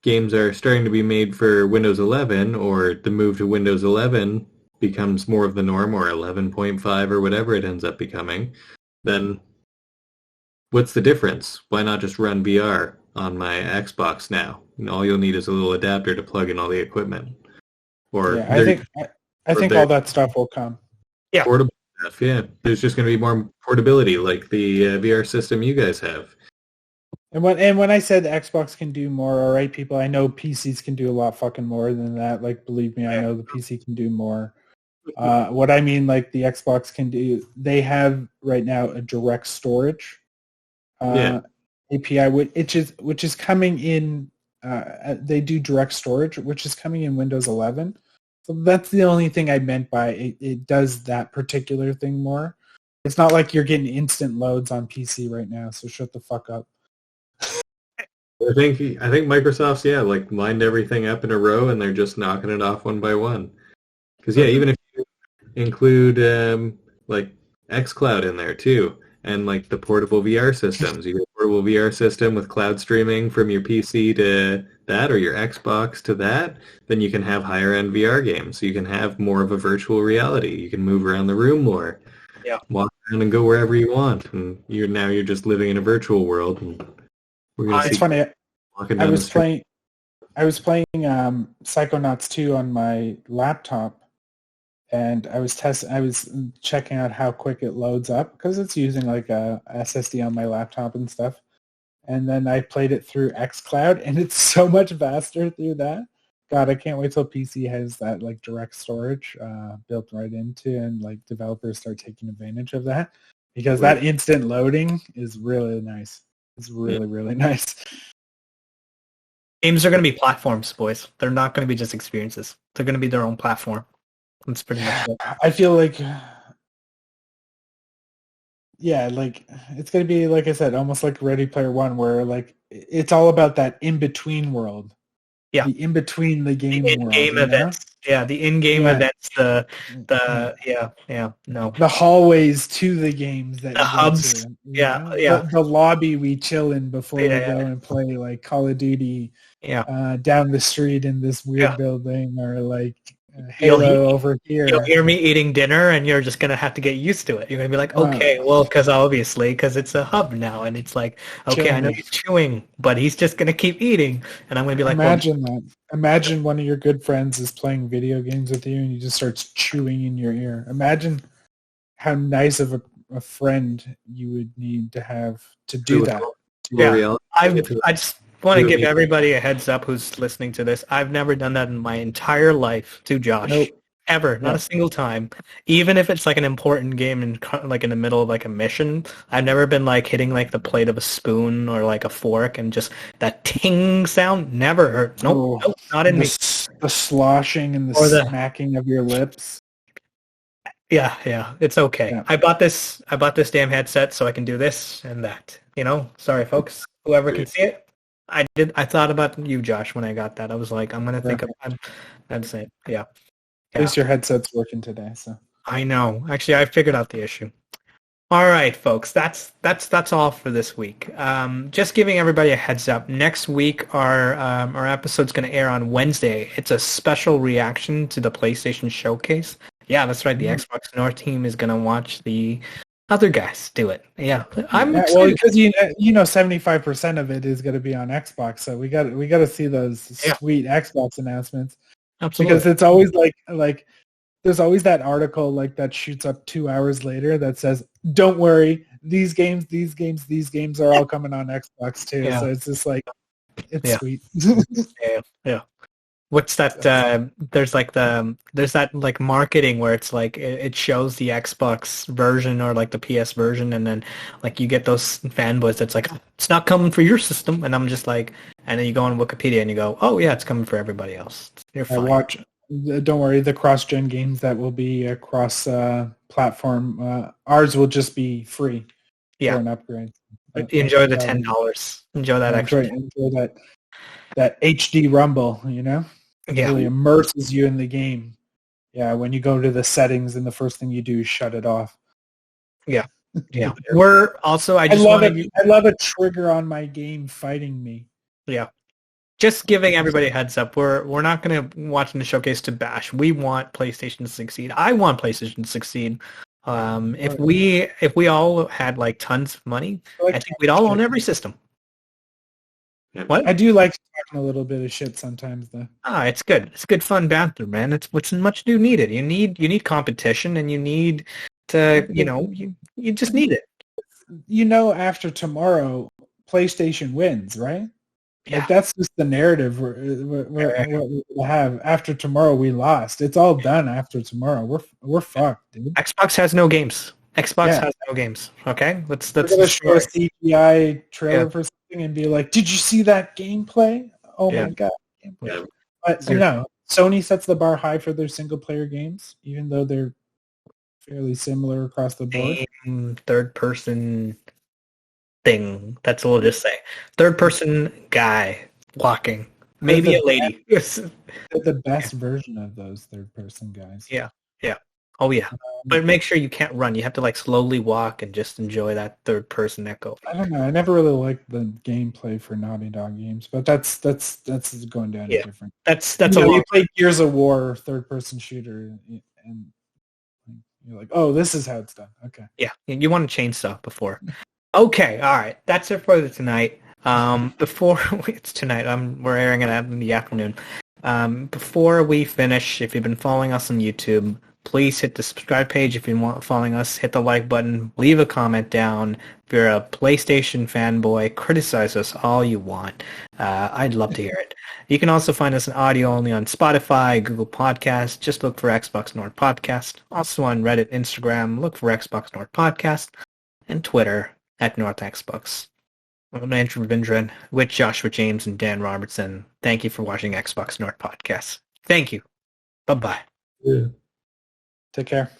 S2: games are starting to be made for Windows 11, or the move to Windows 11 becomes more of the norm, or 11.5 or whatever it ends up becoming, then what's the difference? Why not just run VR on my Xbox now? And all you'll need is a little adapter to plug in all the equipment. Or
S3: yeah, I think all that stuff will come.
S1: Yeah.
S2: Portable stuff, yeah. There's just going to be more portability, like the VR system you guys have.
S3: And when I said Xbox can do more, all right, people, I know PCs can do a lot fucking more than that. Like, believe me, I know the PC can do more. What I mean, like, the Xbox can do, they have right now a direct storage API, which is coming in. They do direct storage, which is coming in Windows 11. So that's the only thing I meant by it does that particular thing more. It's not like you're getting instant loads on PC right now, so shut the fuck up.
S2: I think Microsoft's like lined everything up in a row, and they're just knocking it off one by one. Because even if you include like xCloud in there too, and like the portable VR systems, you get a portable VR system with cloud streaming from your PC to that, or your Xbox to that, then you can have higher end VR games. So you can have more of a virtual reality. You can move around the room more.
S1: Yeah.
S2: Walk around and go wherever you want, and you're just living in a virtual world. And we're gonna
S3: it's funny. I was playing Psychonauts 2 on my laptop, and I was checking out how quick it loads up, because it's using like a SSD on my laptop and stuff. And then I played it through xCloud, and it's so much faster through that. God, I can't wait till PC has that like direct storage built right into, and like developers start taking advantage of that, because that instant loading is really nice. It's really, really nice.
S1: Games are going to be platforms, boys. They're not going to be just experiences. They're going to be their own platform. That's pretty much it.
S3: I feel like, like it's going to be, like I said, almost like Ready Player One, where like it's all about that in-between world.
S1: Yeah.
S3: The in-between the game world.
S1: In-game events. Yeah, the in-game events, no.
S3: The hallways to the games that
S1: the hubs.
S3: The lobby we chill in before we go and play like Call of Duty down the street in this weird building, or like Halo over here.
S1: You'll hear me eating dinner, and you're just gonna have to get used to it. You're gonna be like, okay, well, because it's a hub now, and it's like, okay, I know he's chewing, but he's just gonna keep eating, and I'm gonna be like,
S3: imagine that. Imagine one of your good friends is playing video games with you, and he just starts chewing in your ear. Imagine how nice of a friend you would need to have to do that.
S1: Yeah, I just want to give everybody a heads up who's listening to this. I've never done that in my entire life to Josh.
S3: Nope.
S1: Ever. Not a single time. Even if it's like an important game and like in the middle of like a mission, I've never been like hitting like the plate of a spoon or like a fork and just that ting sound never hurt. Nope, not in me.
S3: The sloshing and the smacking of your lips.
S1: Yeah, it's okay. Yeah. I bought this damn headset so I can do this and that. Sorry folks. Whoever can see it. I thought about you, Josh, when I got that. I was like, I'm gonna think of I'd say yeah.
S3: At least your headset's working today, so.
S1: I know. Actually, I figured out the issue. All right, folks. That's all for this week. Just giving everybody a heads up. Next week, our episode's going to air on Wednesday. It's a special reaction to the PlayStation Showcase. Yeah, that's right. The Xbox North team is going to watch the other guys do it. Yeah, I'm excited.
S3: Well, because 75% of it is going to be on Xbox, so we got to see those sweet Xbox announcements.
S1: Absolutely.
S3: Because it's always like there's always that article like that shoots up 2 hours later that says, "Don't worry, these games are all coming on Xbox too." Yeah. So it's just like it's sweet.
S1: Yeah. What's that? There's that like marketing where it's like it shows the Xbox version or like the PS version, and then like you get those fanboys that's like, it's not coming for your system, and I'm just like, and then you go on Wikipedia and you go, oh yeah, it's coming for everybody else. You're fine.
S3: Don't worry, the cross-gen games that will be across platform, ours will just be free for an upgrade.
S1: Enjoy the $10. Enjoy that extra.
S3: Enjoy that HD rumble, It really immerses you in the game. Yeah, when you go to the settings and the first thing you do is shut it off.
S1: Yeah. We're also I
S3: love a trigger on my game fighting me.
S1: Yeah. Just giving everybody a heads up. We're not going to watch the showcase to bash. We want PlayStation to succeed. I want PlayStation to succeed. If we all had like tons of money, I think we'd all own every system. What?
S3: I do like talking a little bit of shit sometimes, though.
S1: It's good. It's good fun banter, man. It's what's much do needed. You need competition, and you need to, you just need it.
S3: After tomorrow, PlayStation wins, right?
S1: Yeah.
S3: Like that's just the narrative we'll have. After tomorrow, we lost. It's all done after tomorrow. We're fucked, dude.
S1: Xbox has no games. Xbox has no games. Okay,
S3: we're gonna show a CGI trailer for something and be like, "Did you see that gameplay? Oh my god!"
S2: Yeah.
S3: But no, Sony sets the bar high for their single-player games, even though they're fairly similar across the board.
S1: Third-person thing. That's all I'll just say. Third-person guy walking, maybe a lady.
S3: The best version of those third-person guys.
S1: Yeah. Oh yeah, but make sure you can't run. You have to like slowly walk and just enjoy that third person echo.
S3: I don't know. I never really liked the gameplay for Naughty Dog games, but that's going down a different.
S1: That's
S3: you play Gears of War third person shooter, and you're like, oh, this is how it's done. Okay.
S1: Yeah, you want to change stuff before. Okay, all right. That's it for tonight. Before it's tonight, we're airing it out in the afternoon. Before we finish, if you've been following us on YouTube, please hit the subscribe page. If you want following us, hit the like button. Leave a comment down. If you're a PlayStation fanboy, criticize us all you want. I'd love to hear it. You can also find us in audio only on Spotify, Google Podcasts. Just look for Xbox North Podcast. Also on Reddit, Instagram, look for Xbox North Podcast. And Twitter at North Xbox. I'm Andrew Vindran with Joshua James and Dan Robertson. Thank you for watching Xbox North Podcast. Thank you. Bye-bye.
S2: Yeah.
S3: Take care.